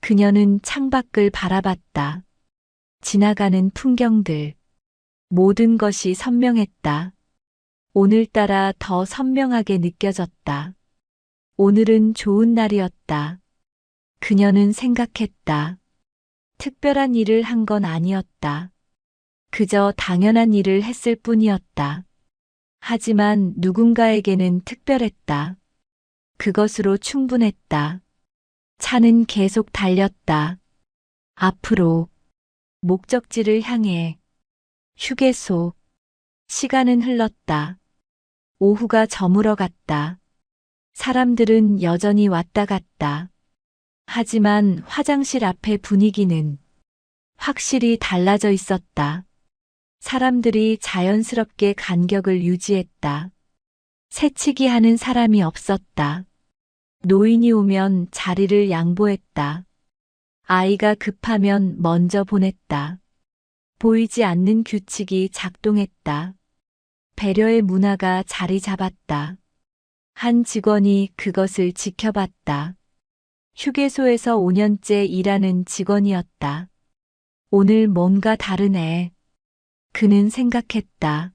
그녀는 창밖을 바라봤다. 지나가는 풍경들, 모든 것이 선명했다. 오늘따라 더 선명하게 느껴졌다. 오늘은 좋은 날이었다. 그녀는 생각했다. 특별한 일을 한 건 아니었다. 그저 당연한 일을 했을 뿐이었다. 하지만 누군가에게는 특별했다. 그것으로 충분했다. 차는 계속 달렸다. 앞으로, 목적지를 향해, 휴게소. 시간은 흘렀다. 오후가 저물어 갔다. 사람들은 여전히 왔다 갔다. 하지만 화장실 앞의 분위기는 확실히 달라져 있었다. 사람들이 자연스럽게 간격을 유지했다. 새치기 하는 사람이 없었다. 노인이 오면 자리를 양보했다. 아이가 급하면 먼저 보냈다. 보이지 않는 규칙이 작동했다. 배려의 문화가 자리 잡았다. 한 직원이 그것을 지켜봤다. 휴게소에서 5년째 일하는 직원이었다. 오늘 뭔가 다르네. 그는 생각했다.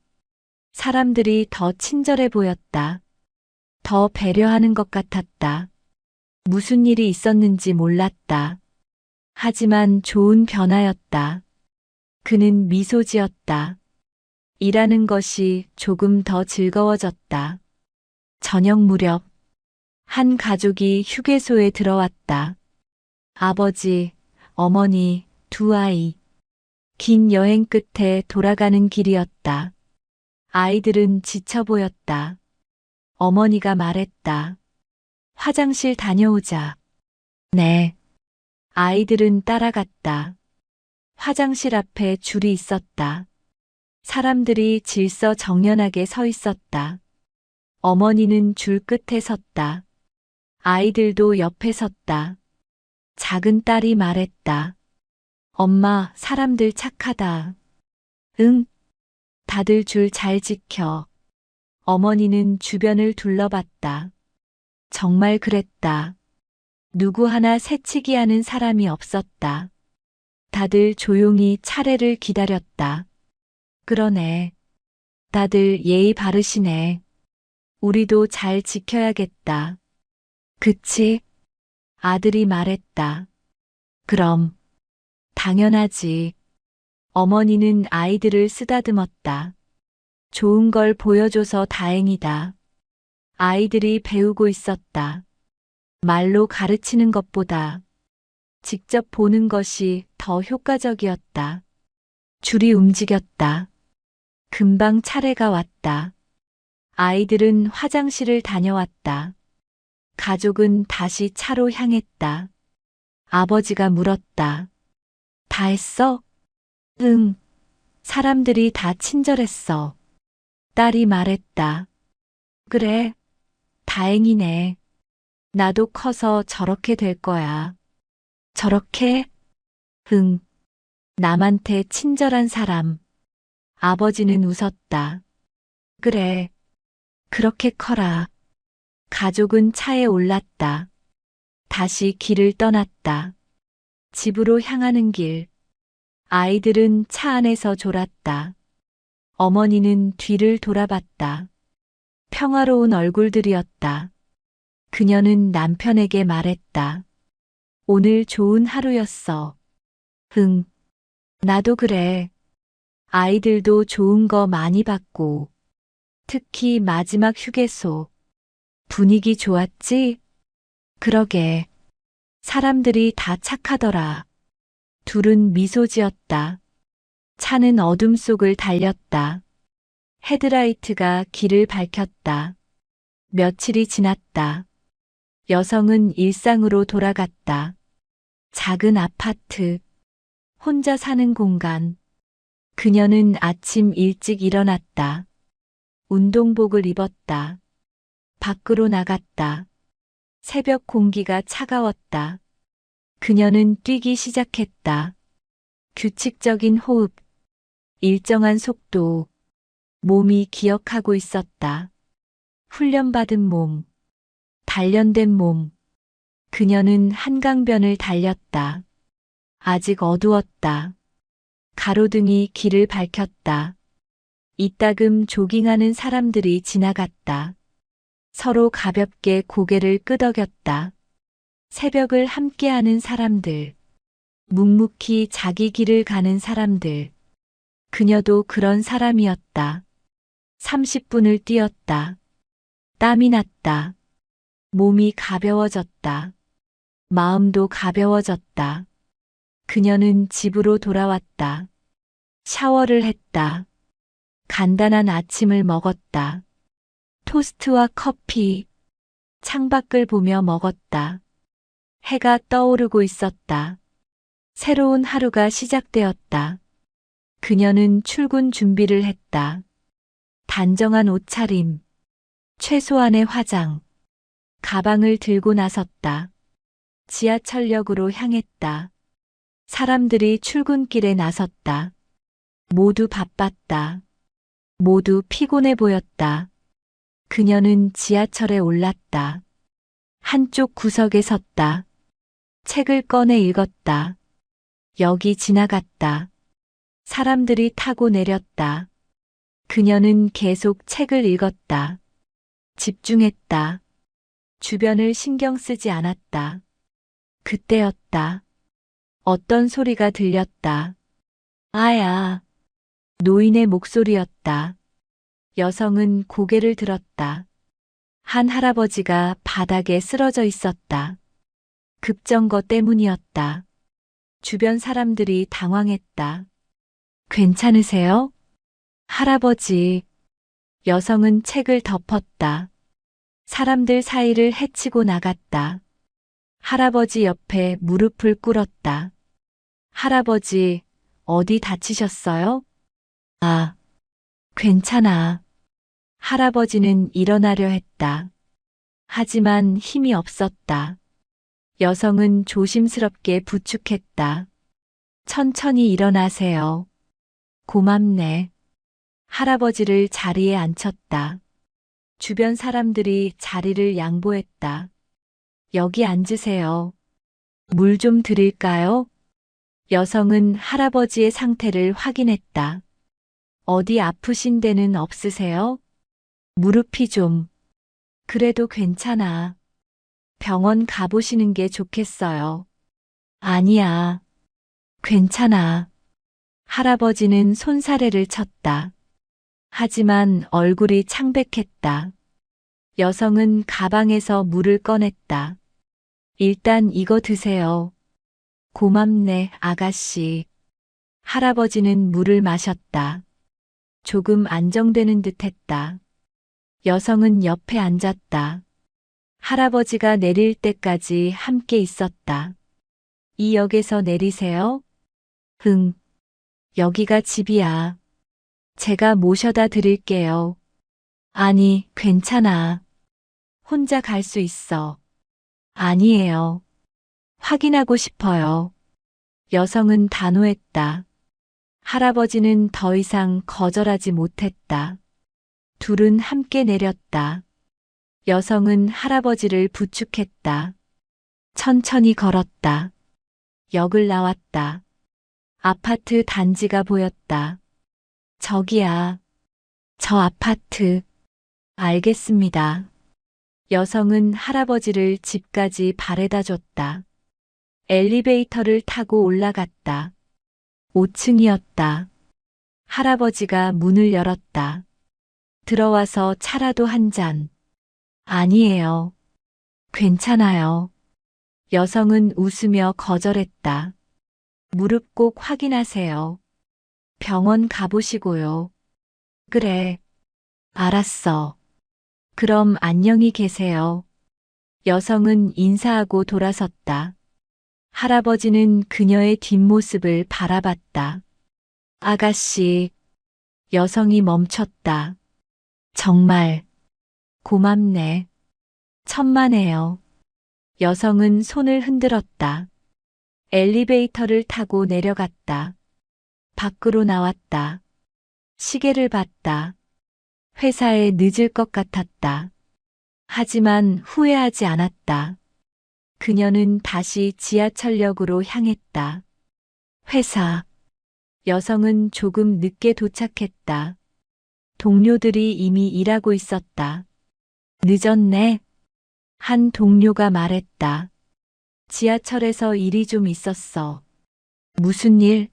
사람들이 더 친절해 보였다. 더 배려하는 것 같았다. 무슨 일이 있었는지 몰랐다. 하지만 좋은 변화였다. 그는 미소 지었다. 일하는 것이 조금 더 즐거워졌다. 저녁 무렵, 한 가족이 휴게소에 들어왔다. 아버지, 어머니, 두 아이. 긴 여행 끝에 돌아가는 길이었다. 아이들은 지쳐 보였다. 어머니가 말했다. 화장실 다녀오자. 네. 아이들은 따라갔다. 화장실 앞에 줄이 있었다. 사람들이 질서정연하게 서 있었다. 어머니는 줄 끝에 섰다. 아이들도 옆에 섰다. 작은 딸이 말했다. 엄마, 사람들 착하다. 응. 다들 줄 잘 지켜. 어머니는 주변을 둘러봤다. 정말 그랬다. 누구 하나 새치기 하는 사람이 없었다. 다들 조용히 차례를 기다렸다. 그러네. 다들 예의 바르시네. 우리도 잘 지켜야겠다. 그치? 아들이 말했다. 그럼. 당연하지. 어머니는 아이들을 쓰다듬었다. 좋은 걸 보여줘서 다행이다. 아이들이 배우고 있었다. 말로 가르치는 것보다 직접 보는 것이 더 효과적이었다. 줄이 움직였다. 금방 차례가 왔다. 아이들은 화장실을 다녀왔다. 가족은 다시 차로 향했다. 아버지가 물었다. 다 했어? 응. 사람들이 다 친절했어. 딸이 말했다. 그래. 다행이네. 나도 커서 저렇게 될 거야. 저렇게? 응. 남한테 친절한 사람. 아버지는 웃었다. 그래. 그렇게 커라. 가족은 차에 올랐다. 다시 길을 떠났다. 집으로 향하는 길. 아이들은 차 안에서 졸았다. 어머니는 뒤를 돌아봤다. 평화로운 얼굴들이었다. 그녀는 남편에게 말했다. 오늘 좋은 하루였어. 응. 나도 그래. 아이들도 좋은 거 많이 봤고. 특히 마지막 휴게소. 분위기 좋았지? 그러게. 사람들이 다 착하더라. 둘은 미소 지었다. 차는 어둠 속을 달렸다. 헤드라이트가 길을 밝혔다. 며칠이 지났다. 여성은 일상으로 돌아갔다. 작은 아파트. 혼자 사는 공간. 그녀는 아침 일찍 일어났다. 운동복을 입었다. 밖으로 나갔다. 새벽 공기가 차가웠다. 그녀는 뛰기 시작했다. 규칙적인 호흡, 일정한 속도, 몸이 기억하고 있었다. 훈련받은 몸, 단련된 몸. 그녀는 한강변을 달렸다. 아직 어두웠다. 가로등이 길을 밝혔다. 이따금 조깅하는 사람들이 지나갔다. 서로 가볍게 고개를 끄덕였다. 새벽을 함께하는 사람들. 묵묵히 자기 길을 가는 사람들. 그녀도 그런 사람이었다. 30분을 뛰었다. 땀이 났다. 몸이 가벼워졌다. 마음도 가벼워졌다. 그녀는 집으로 돌아왔다. 샤워를 했다. 간단한 아침을 먹었다. 토스트와 커피. 창밖을 보며 먹었다. 해가 떠오르고 있었다. 새로운 하루가 시작되었다. 그녀는 출근 준비를 했다. 단정한 옷차림, 최소한의 화장, 가방을 들고 나섰다. 지하철역으로 향했다. 사람들이 출근길에 나섰다. 모두 바빴다. 모두 피곤해 보였다. 그녀는 지하철에 올랐다. 한쪽 구석에 섰다. 책을 꺼내 읽었다. 역이 지나갔다. 사람들이 타고 내렸다. 그녀는 계속 책을 읽었다. 집중했다. 주변을 신경 쓰지 않았다. 그때였다. 어떤 소리가 들렸다. 아야. 노인의 목소리였다. 여성은 고개를 들었다. 한 할아버지가 바닥에 쓰러져 있었다. 급정거 때문이었다. 주변 사람들이 당황했다. 괜찮으세요? 할아버지. 여성은 책을 덮었다. 사람들 사이를 헤치고 나갔다. 할아버지 옆에 무릎을 꿇었다. 할아버지, 어디 다치셨어요? 아, 괜찮아. 할아버지는 일어나려 했다. 하지만 힘이 없었다. 여성은 조심스럽게 부축했다. 천천히 일어나세요. 고맙네. 할아버지를 자리에 앉혔다. 주변 사람들이 자리를 양보했다. 여기 앉으세요. 물 좀 드릴까요? 여성은 할아버지의 상태를 확인했다. 어디 아프신 데는 없으세요? 무릎이 좀. 그래도 괜찮아. 병원 가보시는 게 좋겠어요. 아니야. 괜찮아. 할아버지는 손사래를 쳤다. 하지만 얼굴이 창백했다. 여성은 가방에서 물을 꺼냈다. 일단 이거 드세요. 고맙네, 아가씨. 할아버지는 물을 마셨다. 조금 안정되는 듯 했다. 여성은 옆에 앉았다. 할아버지가 내릴 때까지 함께 있었다. 이 역에서 내리세요? 응. 여기가 집이야. 제가 모셔다 드릴게요. 아니, 괜찮아. 혼자 갈 수 있어. 아니에요. 확인하고 싶어요. 여성은 단호했다. 할아버지는 더 이상 거절하지 못했다. 둘은 함께 내렸다. 여성은 할아버지를 부축했다. 천천히 걸었다. 역을 나왔다. 아파트 단지가 보였다. 저기야. 저 아파트. 알겠습니다. 여성은 할아버지를 집까지 바래다 줬다. 엘리베이터를 타고 올라갔다. 5층이었다. 할아버지가 문을 열었다. 들어와서 차라도 한 잔. 아니에요. 괜찮아요. 여성은 웃으며 거절했다. 무릎 꼭 확인하세요. 병원 가보시고요. 그래. 알았어. 그럼 안녕히 계세요. 여성은 인사하고 돌아섰다. 할아버지는 그녀의 뒷모습을 바라봤다. 아가씨. 여성이 멈췄다. 정말 고맙네. 천만에요. 여성은 손을 흔들었다. 엘리베이터를 타고 내려갔다. 밖으로 나왔다. 시계를 봤다. 회사에 늦을 것 같았다. 하지만 후회하지 않았다. 그녀는 다시 지하철역으로 향했다. 회사. 여성은 조금 늦게 도착했다. 동료들이 이미 일하고 있었다. 늦었네. 한 동료가 말했다. 지하철에서 일이 좀 있었어. 무슨 일?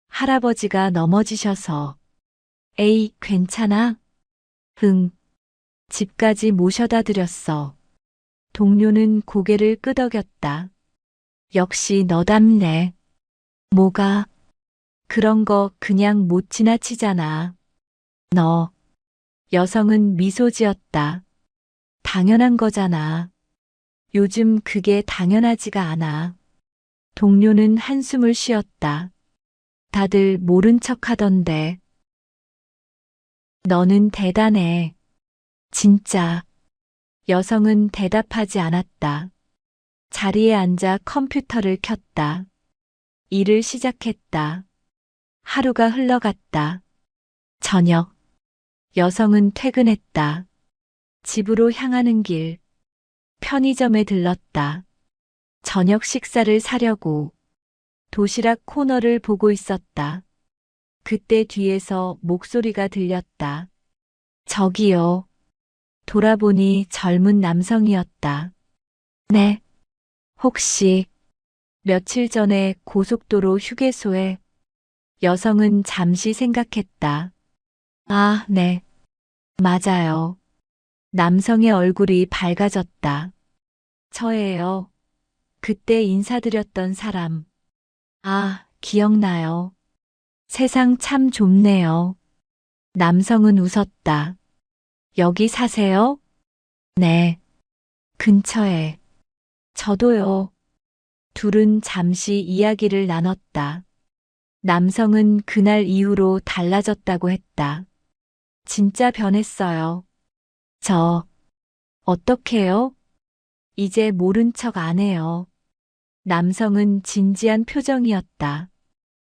할아버지가 넘어지셔서. 에이, 괜찮아? 응. 집까지 모셔다 드렸어. 동료는 고개를 끄덕였다. 역시 너답네. 뭐가? 그런 거 그냥 못 지나치잖아. 너. 여성은 미소 지었다. 당연한 거잖아. 요즘 그게 당연하지가 않아. 동료는 한숨을 쉬었다. 다들 모른 척 하던데. 너는 대단해. 진짜. 여성은 대답하지 않았다. 자리에 앉아 컴퓨터를 켰다. 일을 시작했다. 하루가 흘러갔다. 저녁. 여성은 퇴근했다. 집으로 향하는 길. 편의점에 들렀다. 저녁 식사를 사려고 도시락 코너를 보고 있었다. 그때 뒤에서 목소리가 들렸다. 저기요. 돌아보니 젊은 남성이었다. 네. 혹시 며칠 전에 고속도로 휴게소에 여성은 잠시 생각했다. 아, 네. 맞아요. 남성의 얼굴이 밝아졌다. 저예요. 그때 인사드렸던 사람. 아, 기억나요. 세상 참 좁네요. 남성은 웃었다. 여기 사세요? 네. 근처에. 저도요. 둘은 잠시 이야기를 나눴다. 남성은 그날 이후로 달라졌다고 했다. 진짜 변했어요. 저, 어떡해요? 이제 모른 척 안 해요. 남성은 진지한 표정이었다.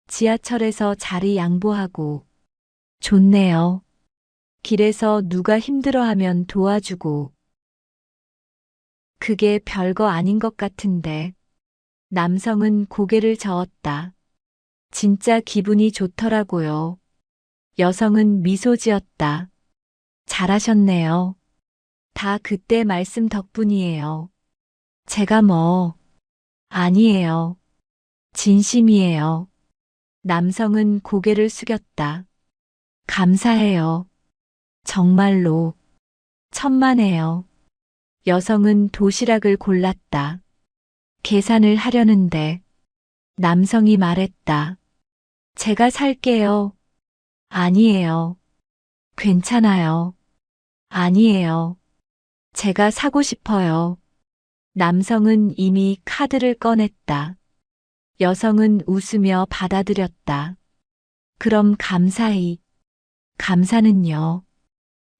지하철에서 자리 양보하고. 좋네요. 길에서 누가 힘들어하면 도와주고. 그게 별거 아닌 것 같은데. 남성은 고개를 저었다. 진짜 기분이 좋더라고요. 여성은 미소 지었다. 잘하셨네요. 다 그때 말씀 덕분이에요. 제가 뭐, 아니에요. 진심이에요. 남성은 고개를 숙였다. 감사해요. 정말로. 천만에요. 여성은 도시락을 골랐다. 계산을 하려는데 남성이 말했다. 제가 살게요. 아니에요. 괜찮아요. 아니에요. 제가 사고 싶어요. 남성은 이미 카드를 꺼냈다. 여성은 웃으며 받아들였다. 그럼 감사히. 감사는요.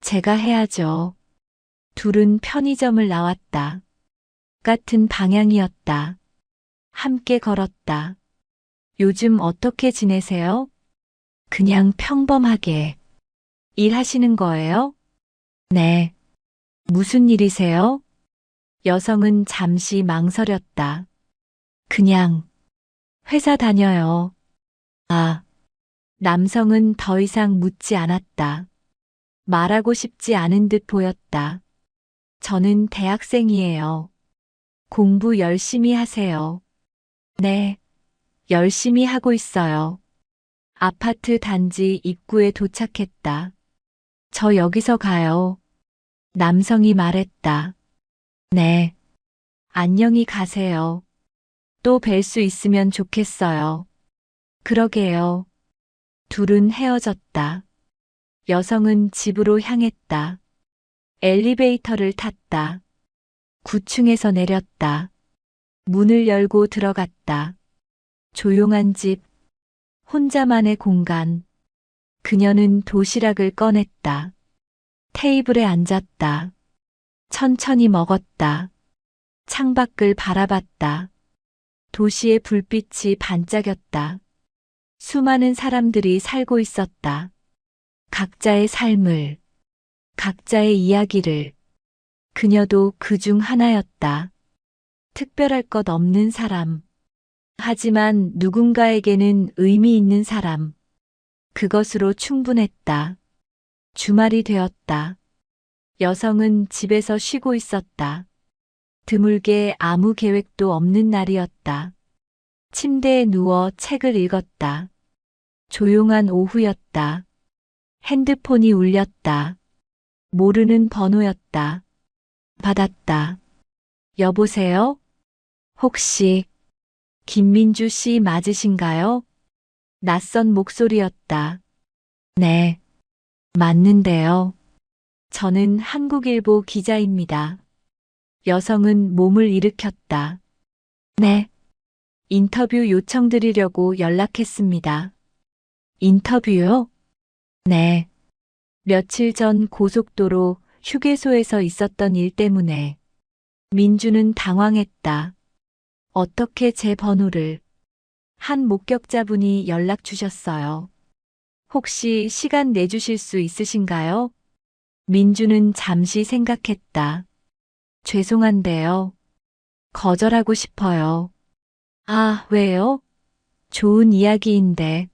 제가 해야죠. 둘은 편의점을 나왔다. 같은 방향이었다. 함께 걸었다. 요즘 어떻게 지내세요? 그냥 평범하게. 일하시는 거예요? 네. 무슨 일이세요? 여성은 잠시 망설였다. 그냥 회사 다녀요. 아, 남성은 더 이상 묻지 않았다. 말하고 싶지 않은 듯 보였다. 저는 대학생이에요. 공부 열심히 하세요. 네, 열심히 하고 있어요. 아파트 단지 입구에 도착했다. 저 여기서 가요. 남성이 말했다. 네, 안녕히 가세요. 또 뵐 수 있으면 좋겠어요. 그러게요. 둘은 헤어졌다. 여성은 집으로 향했다. 엘리베이터를 탔다. 9층에서 내렸다. 문을 열고 들어갔다. 조용한 집, 혼자만의 공간. 그녀는 도시락을 꺼냈다. 테이블에 앉았다. 천천히 먹었다. 창밖을 바라봤다. 도시의 불빛이 반짝였다. 수많은 사람들이 살고 있었다. 각자의 삶을, 각자의 이야기를. 그녀도 그 중 하나였다. 특별할 것 없는 사람. 하지만 누군가에게는 의미 있는 사람. 그것으로 충분했다. 주말이 되었다. 여성은 집에서 쉬고 있었다. 드물게 아무 계획도 없는 날이었다. 침대에 누워 책을 읽었다. 조용한 오후였다. 핸드폰이 울렸다. 모르는 번호였다. 받았다. 여보세요? 혹시 김민주 씨 맞으신가요? 낯선 목소리였다. 네, 맞는데요. 저는 한국일보 기자입니다. 여성은 몸을 일으켰다. 네, 인터뷰 요청드리려고 연락했습니다. 인터뷰요? 네. 며칠 전 고속도로 휴게소에서 있었던 일 때문에 민주는 당황했다. 어떻게 제 번호를? 한 목격자분이 연락 주셨어요. 혹시 시간 내주실 수 있으신가요? 민주는 잠시 생각했다. 죄송한데요. 거절하고 싶어요. 아, 왜요? 좋은 이야기인데.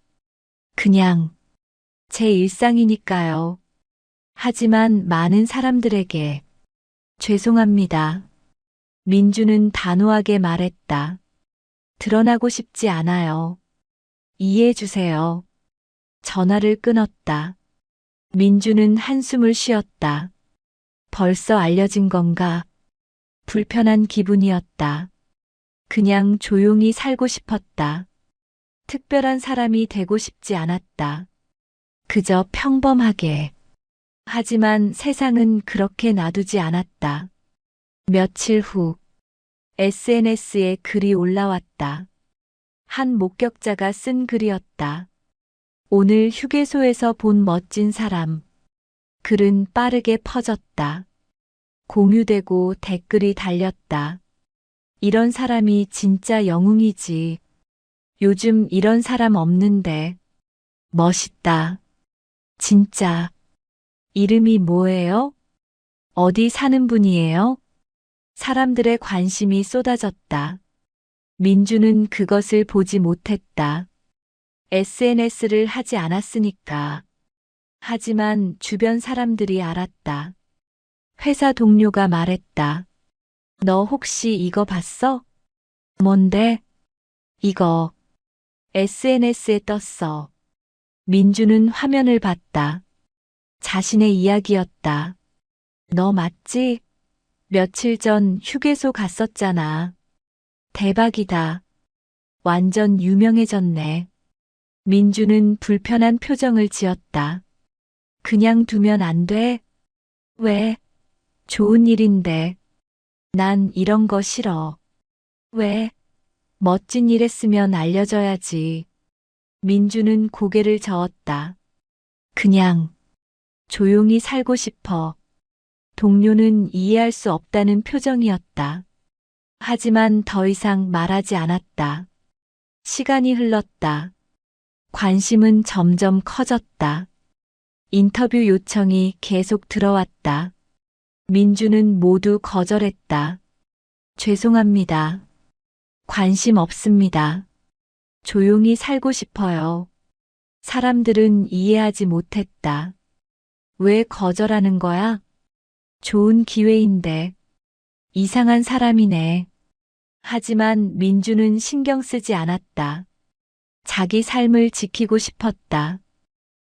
그냥 제 일상이니까요. 하지만 많은 사람들에게 죄송합니다. 민주는 단호하게 말했다. 드러나고 싶지 않아요. 이해해 주세요. 전화를 끊었다. 민주는 한숨을 쉬었다. 벌써 알려진 건가? 불편한 기분이었다. 그냥 조용히 살고 싶었다. 특별한 사람이 되고 싶지 않았다. 그저 평범하게. 하지만 세상은 그렇게 놔두지 않았다. 며칠 후 SNS에 글이 올라왔다. 한 목격자가 쓴 글이었다. 오늘 휴게소에서 본 멋진 사람. 글은 빠르게 퍼졌다. 공유되고 댓글이 달렸다. 이런 사람이 진짜 영웅이지. 요즘 이런 사람 없는데. 멋있다. 진짜. 이름이 뭐예요? 어디 사는 분이에요? 사람들의 관심이 쏟아졌다. 민주는 그것을 보지 못했다. SNS를 하지 않았으니까. 하지만 주변 사람들이 알았다. 회사 동료가 말했다. 너 혹시 이거 봤어? 뭔데? 이거 SNS에 떴어. 민주는 화면을 봤다. 자신의 이야기였다. 너 맞지? 며칠 전 휴게소 갔었잖아. 대박이다. 완전 유명해졌네. 민주는 불편한 표정을 지었다. 그냥 두면 안 돼? 왜? 좋은 일인데. 난 이런 거 싫어. 왜? 멋진 일 했으면 알려줘야지. 민주는 고개를 저었다. 그냥 조용히 살고 싶어. 동료는 이해할 수 없다는 표정이었다. 하지만 더 이상 말하지 않았다. 시간이 흘렀다. 관심은 점점 커졌다. 인터뷰 요청이 계속 들어왔다. 민주는 모두 거절했다. 죄송합니다. 관심 없습니다. 조용히 살고 싶어요. 사람들은 이해하지 못했다. 왜 거절하는 거야? 좋은 기회인데. 이상한 사람이네. 하지만 민주는 신경 쓰지 않았다. 자기 삶을 지키고 싶었다.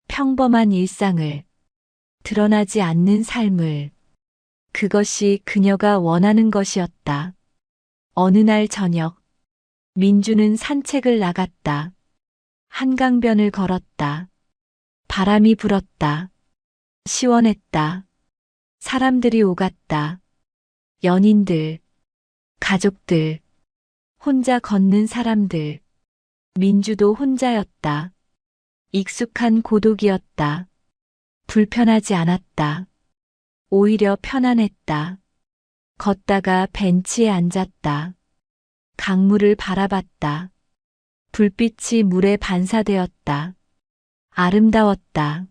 평범한 일상을, 드러나지 않는 삶을. 그것이 그녀가 원하는 것이었다. 어느 날 저녁, 민주는 산책을 나갔다. 한강변을 걸었다. 바람이 불었다. 시원했다. 사람들이 오갔다. 연인들, 가족들, 혼자 걷는 사람들. 민주도 혼자였다. 익숙한 고독이었다. 불편하지 않았다. 오히려 편안했다. 걷다가 벤치에 앉았다. 강물을 바라봤다. 불빛이 물에 반사되었다. 아름다웠다.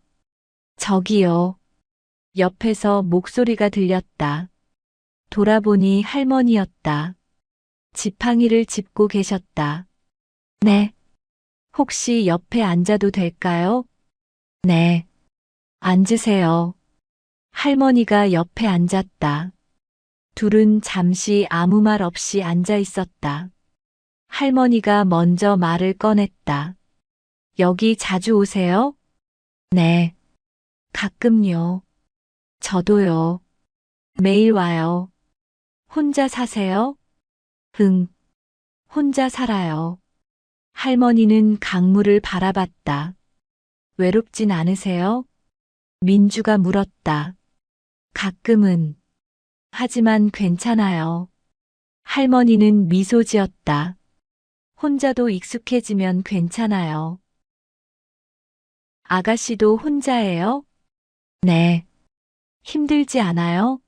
저기요. 옆에서 목소리가 들렸다. 돌아보니 할머니였다. 지팡이를 짚고 계셨다. 네. 혹시 옆에 앉아도 될까요? 네. 앉으세요. 할머니가 옆에 앉았다. 둘은 잠시 아무 말 없이 앉아 있었다. 할머니가 먼저 말을 꺼냈다. 여기 자주 오세요? 네. 가끔요. 저도요. 매일 와요. 혼자 사세요? 응. 혼자 살아요. 할머니는 강물을 바라봤다. 외롭진 않으세요? 민주가 물었다. 가끔은. 하지만 괜찮아요. 할머니는 미소 지었다. 혼자도 익숙해지면 괜찮아요. 아가씨도 혼자예요? 네. 힘들지 않아요?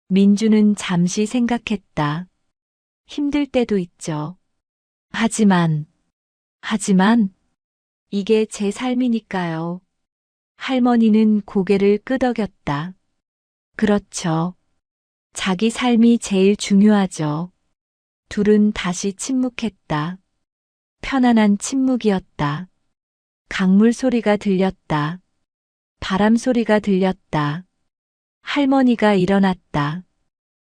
민주는 잠시 생각했다. 힘들 때도 있죠. 하지만, 이게 제 삶이니까요. 할머니는 고개를 끄덕였다. 그렇죠. 자기 삶이 제일 중요하죠. 둘은 다시 침묵했다. 편안한 침묵이었다. 강물 소리가 들렸다. 바람 소리가 들렸다. 할머니가 일어났다.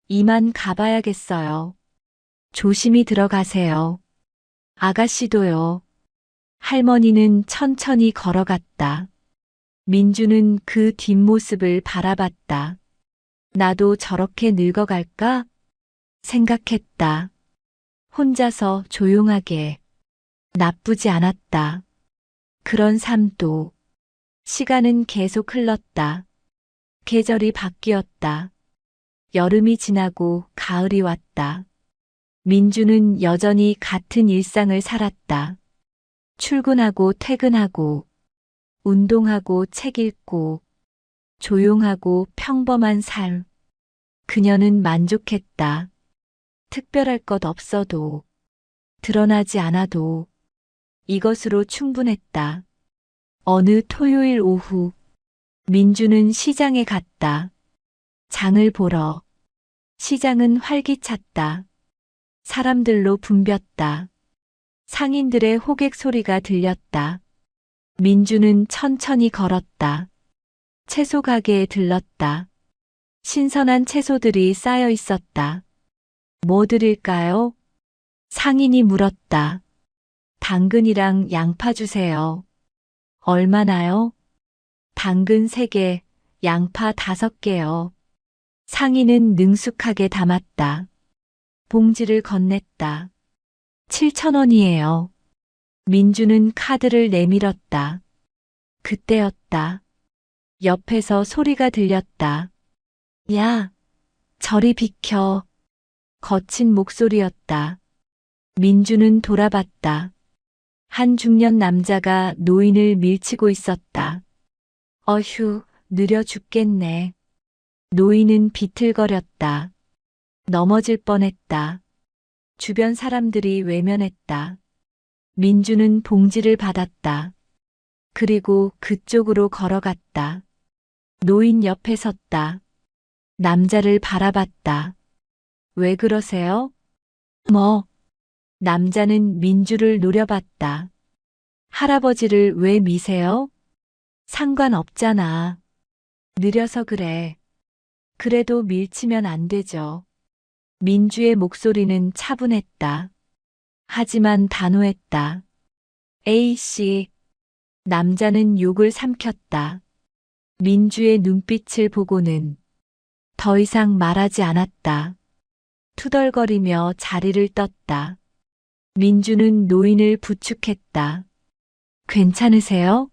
이만 가봐야겠어요. 조심히 들어가세요. 아가씨도요. 할머니는 천천히 걸어갔다. 민주는 그 뒷모습을 바라봤다. 나도 저렇게 늙어갈까? 생각했다. 혼자서 조용하게. 나쁘지 않았다. 그런 삶도. 시간은 계속 흘렀다. 계절이 바뀌었다. 여름이 지나고 가을이 왔다. 민주는 여전히 같은 일상을 살았다. 출근하고 퇴근하고, 운동하고 책 읽고, 조용하고 평범한 삶. 그녀는 만족했다. 특별할 것 없어도, 드러나지 않아도, 이것으로 충분했다. 어느 토요일 오후, 민주는 시장에 갔다. 장을 보러. 시장은 활기찼다. 사람들로 붐볐다. 상인들의 호객 소리가 들렸다. 민주는 천천히 걸었다. 채소 가게에 들렀다. 신선한 채소들이 쌓여 있었다. 뭐 드릴까요? 상인이 물었다. 당근이랑 양파 주세요. 얼마나요? 당근 3개, 양파 5개요. 상인은 능숙하게 담았다. 봉지를 건넸다. 7,000원이에요. 민주는 카드를 내밀었다. 그때였다. 옆에서 소리가 들렸다. 야, 저리 비켜. 거친 목소리였다. 민주는 돌아봤다. 한 중년 남자가 노인을 밀치고 있었다. 어휴, 느려 죽겠네. 노인은 비틀거렸다. 넘어질 뻔했다. 주변 사람들이 외면했다. 민주는 봉지를 받았다. 그리고 그쪽으로 걸어갔다. 노인 옆에 섰다. 남자를 바라봤다. 왜 그러세요? 뭐? 남자는 민주를 노려봤다. 할아버지를 왜 미세요? 상관없잖아. 느려서 그래. 그래도 밀치면 안 되죠. 민주의 목소리는 차분했다. 하지만 단호했다. A씨. 남자는 욕을 삼켰다. 민주의 눈빛을 보고는 더 이상 말하지 않았다. 투덜거리며 자리를 떴다. 민주는 노인을 부축했다. 괜찮으세요?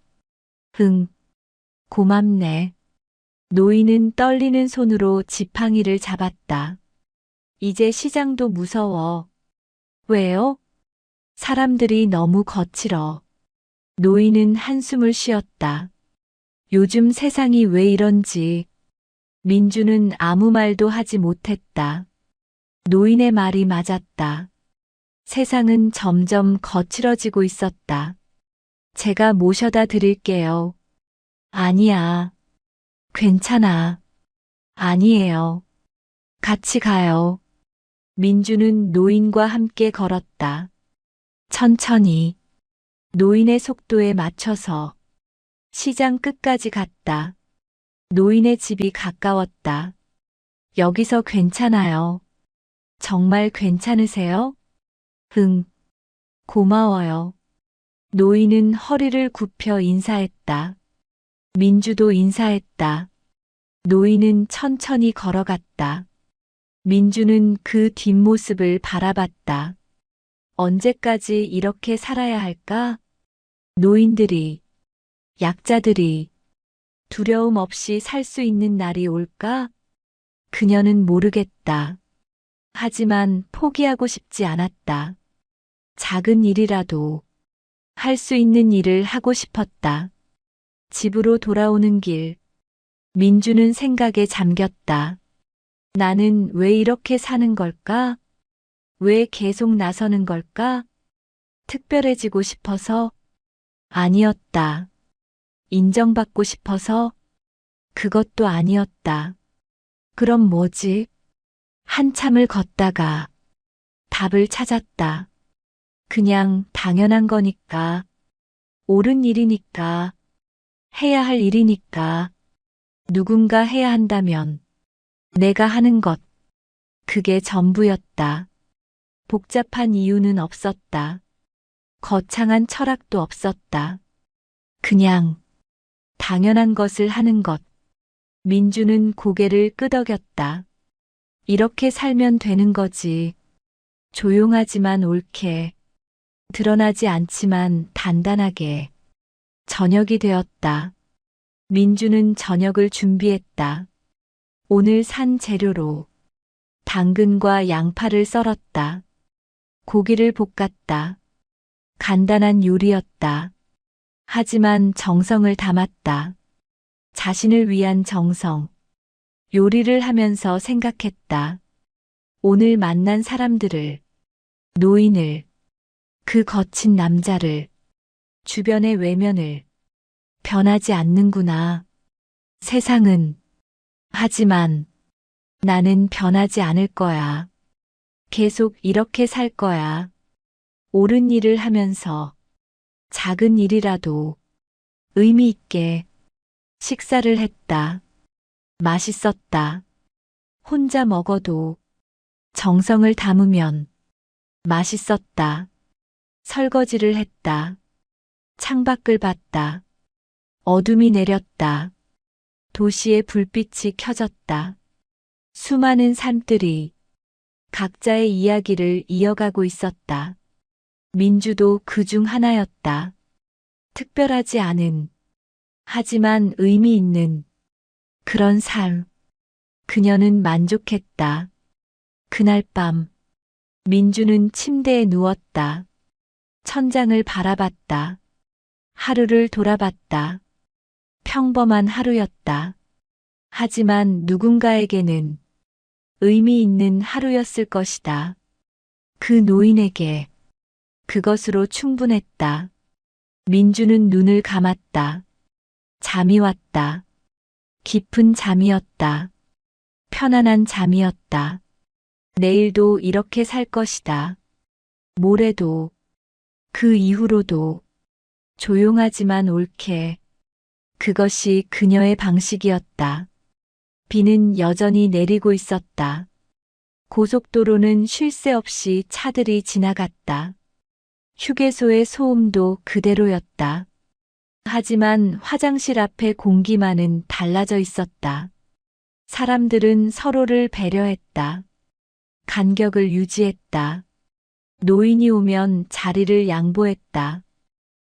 응. 고맙네. 노인은 떨리는 손으로 지팡이를 잡았다. 이제 시장도 무서워. 왜요? 사람들이 너무 거칠어. 노인은 한숨을 쉬었다. 요즘 세상이 왜 이런지. 민주는 아무 말도 하지 못했다. 노인의 말이 맞았다. 세상은 점점 거칠어지고 있었다. 제가 모셔다 드릴게요. 아니야. 괜찮아. 아니에요. 같이 가요. 민주는 노인과 함께 걸었다. 천천히 노인의 속도에 맞춰서 시장 끝까지 갔다. 노인의 집이 가까웠다. 여기서 괜찮아요. 정말 괜찮으세요? 응, 고마워요. 노인은 허리를 굽혀 인사했다. 민주도 인사했다. 노인은 천천히 걸어갔다. 민주는 그 뒷모습을 바라봤다. 언제까지 이렇게 살아야 할까? 노인들이, 약자들이 두려움 없이 살 수 있는 날이 올까? 그녀는 모르겠다. 하지만 포기하고 싶지 않았다. 작은 일이라도 할 수 있는 일을 하고 싶었다. 집으로 돌아오는 길, 민주는 생각에 잠겼다. 나는 왜 이렇게 사는 걸까? 왜 계속 나서는 걸까? 특별해지고 싶어서? 아니었다. 인정받고 싶어서? 그것도 아니었다. 그럼 뭐지? 한참을 걷다가 답을 찾았다. 그냥 당연한 거니까, 옳은 일이니까, 해야 할 일이니까, 누군가 해야 한다면, 내가 하는 것, 그게 전부였다. 복잡한 이유는 없었다. 거창한 철학도 없었다. 그냥 당연한 것을 하는 것. 민주는 고개를 끄덕였다. 이렇게 살면 되는 거지. 조용하지만 옳게, 드러나지 않지만 단단하게. 저녁이 되었다. 민주는 저녁을 준비했다. 오늘 산 재료로 당근과 양파를 썰었다. 고기를 볶았다. 간단한 요리였다. 하지만 정성을 담았다. 자신을 위한 정성. 요리를 하면서 생각했다. 오늘 만난 사람들을, 노인을, 그 거친 남자를, 주변의 외면을, 변하지 않는구나. 세상은, 하지만 나는 변하지 않을 거야. 계속 이렇게 살 거야. 옳은 일을 하면서 작은 일이라도 의미 있게 식사를 했다. 맛있었다. 혼자 먹어도 정성을 담으면 맛있었다. 설거지를 했다. 창밖을 봤다. 어둠이 내렸다. 도시의 불빛이 켜졌다. 수많은 삶들이 각자의 이야기를 이어가고 있었다. 민주도 그 중 하나였다. 특별하지 않은, 하지만 의미 있는 그런 삶. 그녀는 만족했다. 그날 밤, 민주는 침대에 누웠다. 천장을 바라봤다. 하루를 돌아봤다. 평범한 하루였다. 하지만 누군가에게는 의미 있는 하루였을 것이다. 그 노인에게 그것으로 충분했다. 민주는 눈을 감았다. 잠이 왔다. 깊은 잠이었다. 편안한 잠이었다. 내일도 이렇게 살 것이다. 모레도, 그 이후로도, 조용하지만 옳게. 그것이 그녀의 방식이었다. 비는 여전히 내리고 있었다. 고속도로는 쉴 새 없이 차들이 지나갔다. 휴게소의 소음도 그대로였다. 하지만 화장실 앞의 공기만은 달라져 있었다. 사람들은 서로를 배려했다. 간격을 유지했다. 노인이 오면 자리를 양보했다.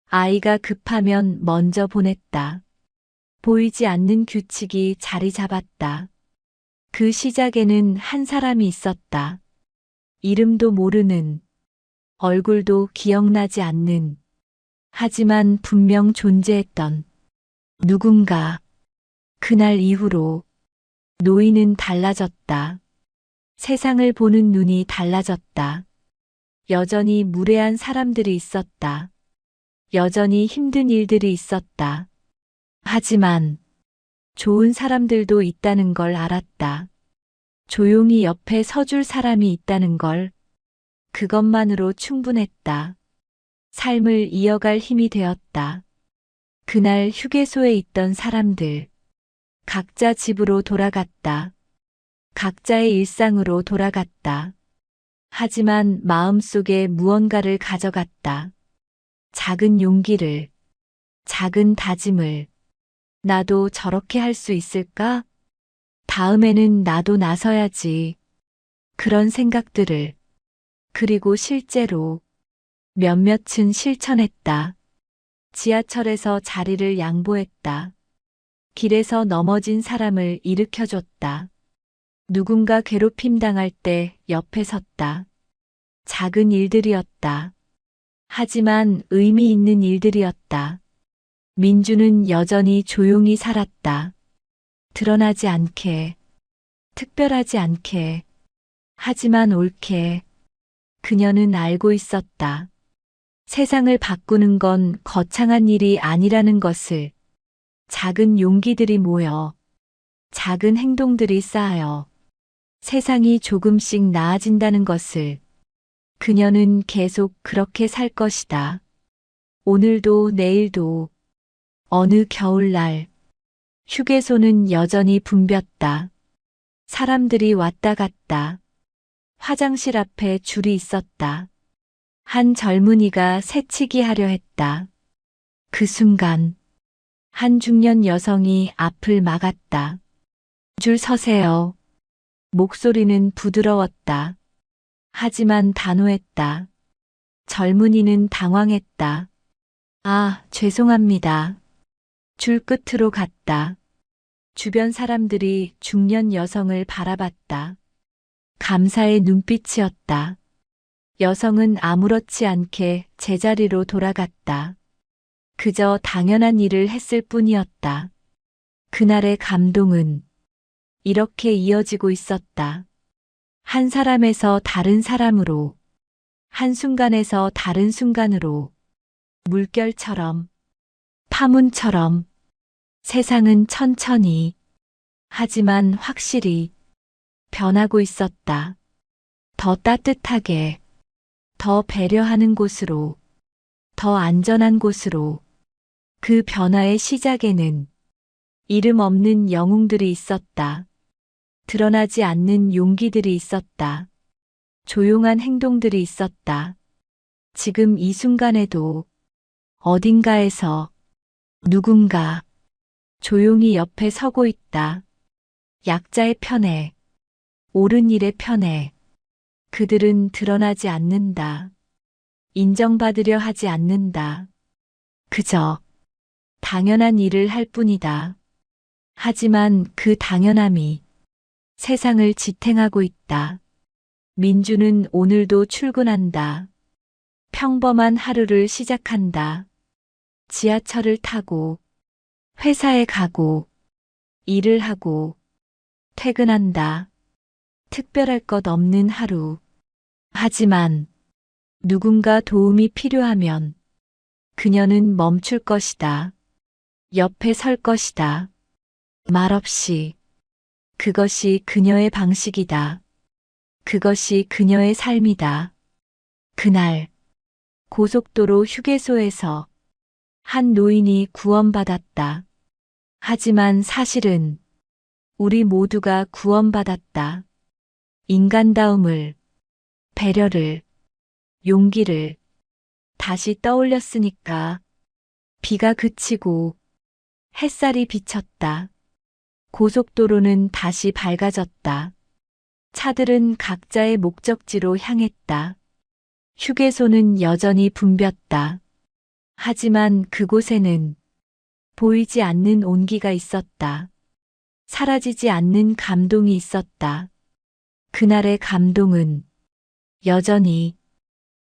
아이가 급하면 먼저 보냈다. 보이지 않는 규칙이 자리 잡았다. 그 시작에는 한 사람이 있었다. 이름도 모르는, 얼굴도 기억나지 않는, 하지만 분명 존재했던 누군가. 그날 이후로 노인은 달라졌다. 세상을 보는 눈이 달라졌다. 여전히 무례한 사람들이 있었다. 여전히 힘든 일들이 있었다. 하지만 좋은 사람들도 있다는 걸 알았다. 조용히 옆에 서줄 사람이 있다는 걸. 그것만으로 충분했다. 삶을 이어갈 힘이 되었다. 그날 휴게소에 있던 사람들, 각자 집으로 돌아갔다. 각자의 일상으로 돌아갔다. 하지만 마음속에 무언가를 가져갔다. 작은 용기를, 작은 다짐을. 나도 저렇게 할 수 있을까? 다음에는 나도 나서야지. 그런 생각들을. 그리고 실제로 몇몇은 실천했다. 지하철에서 자리를 양보했다. 길에서 넘어진 사람을 일으켜줬다. 누군가 괴롭힘 당할 때 옆에 섰다. 작은 일들이었다. 하지만 의미 있는 일들이었다. 민주는 여전히 조용히 살았다. 드러나지 않게, 특별하지 않게, 하지만 옳게. 그녀는 알고 있었다. 세상을 바꾸는 건 거창한 일이 아니라는 것을. 작은 용기들이 모여, 작은 행동들이 쌓여 세상이 조금씩 나아진다는 것을. 그녀는 계속 그렇게 살 것이다. 오늘도 내일도. 어느 겨울날 휴게소는 여전히 붐볐다. 사람들이 왔다 갔다. 화장실 앞에 줄이 있었다. 한 젊은이가 새치기 하려 했다. 그 순간 한 중년 여성이 앞을 막았다. 줄 서세요. 목소리는 부드러웠다. 하지만 단호했다. 젊은이는 당황했다. 아, 죄송합니다. 줄 끝으로 갔다. 주변 사람들이 중년 여성을 바라봤다. 감사의 눈빛이었다. 여성은 아무렇지 않게 제자리로 돌아갔다. 그저 당연한 일을 했을 뿐이었다. 그날의 감동은 이렇게 이어지고 있었다. 한 사람에서 다른 사람으로, 한순간에서 다른 순간으로, 물결처럼, 파문처럼, 세상은 천천히, 하지만 확실히 변하고 있었다. 더 따뜻하게, 더 배려하는 곳으로, 더 안전한 곳으로. 그 변화의 시작에는 이름 없는 영웅들이 있었다. 드러나지 않는 용기들이 있었다. 조용한 행동들이 있었다. 지금 이 순간에도 어딘가에서 누군가 조용히 옆에 서고 있다. 약자의 편에, 옳은 일의 편에. 그들은 드러나지 않는다. 인정받으려 하지 않는다. 그저 당연한 일을 할 뿐이다. 하지만 그 당연함이 세상을 지탱하고 있다. 민주는 오늘도 출근한다. 평범한 하루를 시작한다. 지하철을 타고, 회사에 가고, 일을 하고, 퇴근한다. 특별할 것 없는 하루. 하지만 누군가 도움이 필요하면 그녀는 멈출 것이다. 옆에 설 것이다. 말없이. 그것이 그녀의 방식이다. 그것이 그녀의 삶이다. 그날 고속도로 휴게소에서 한 노인이 구원받았다. 하지만 사실은 우리 모두가 구원받았다. 인간다움을, 배려를, 용기를 다시 떠올렸으니까. 비가 그치고 햇살이 비쳤다. 고속도로는 다시 밝아졌다. 차들은 각자의 목적지로 향했다. 휴게소는 여전히 붐볐다. 하지만 그곳에는 보이지 않는 온기가 있었다. 사라지지 않는 감동이 있었다. 그날의 감동은 여전히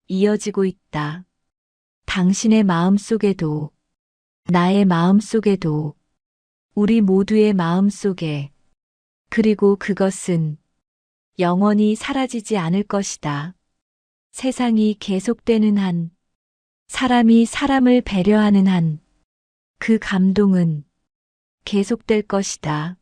이어지고 있다. 당신의 마음 속에도, 나의 마음 속에도, 우리 모두의 마음 속에. 그리고 그것은 영원히 사라지지 않을 것이다. 세상이 계속되는 한, 사람이 사람을 배려하는 한, 그 감동은 계속될 것이다.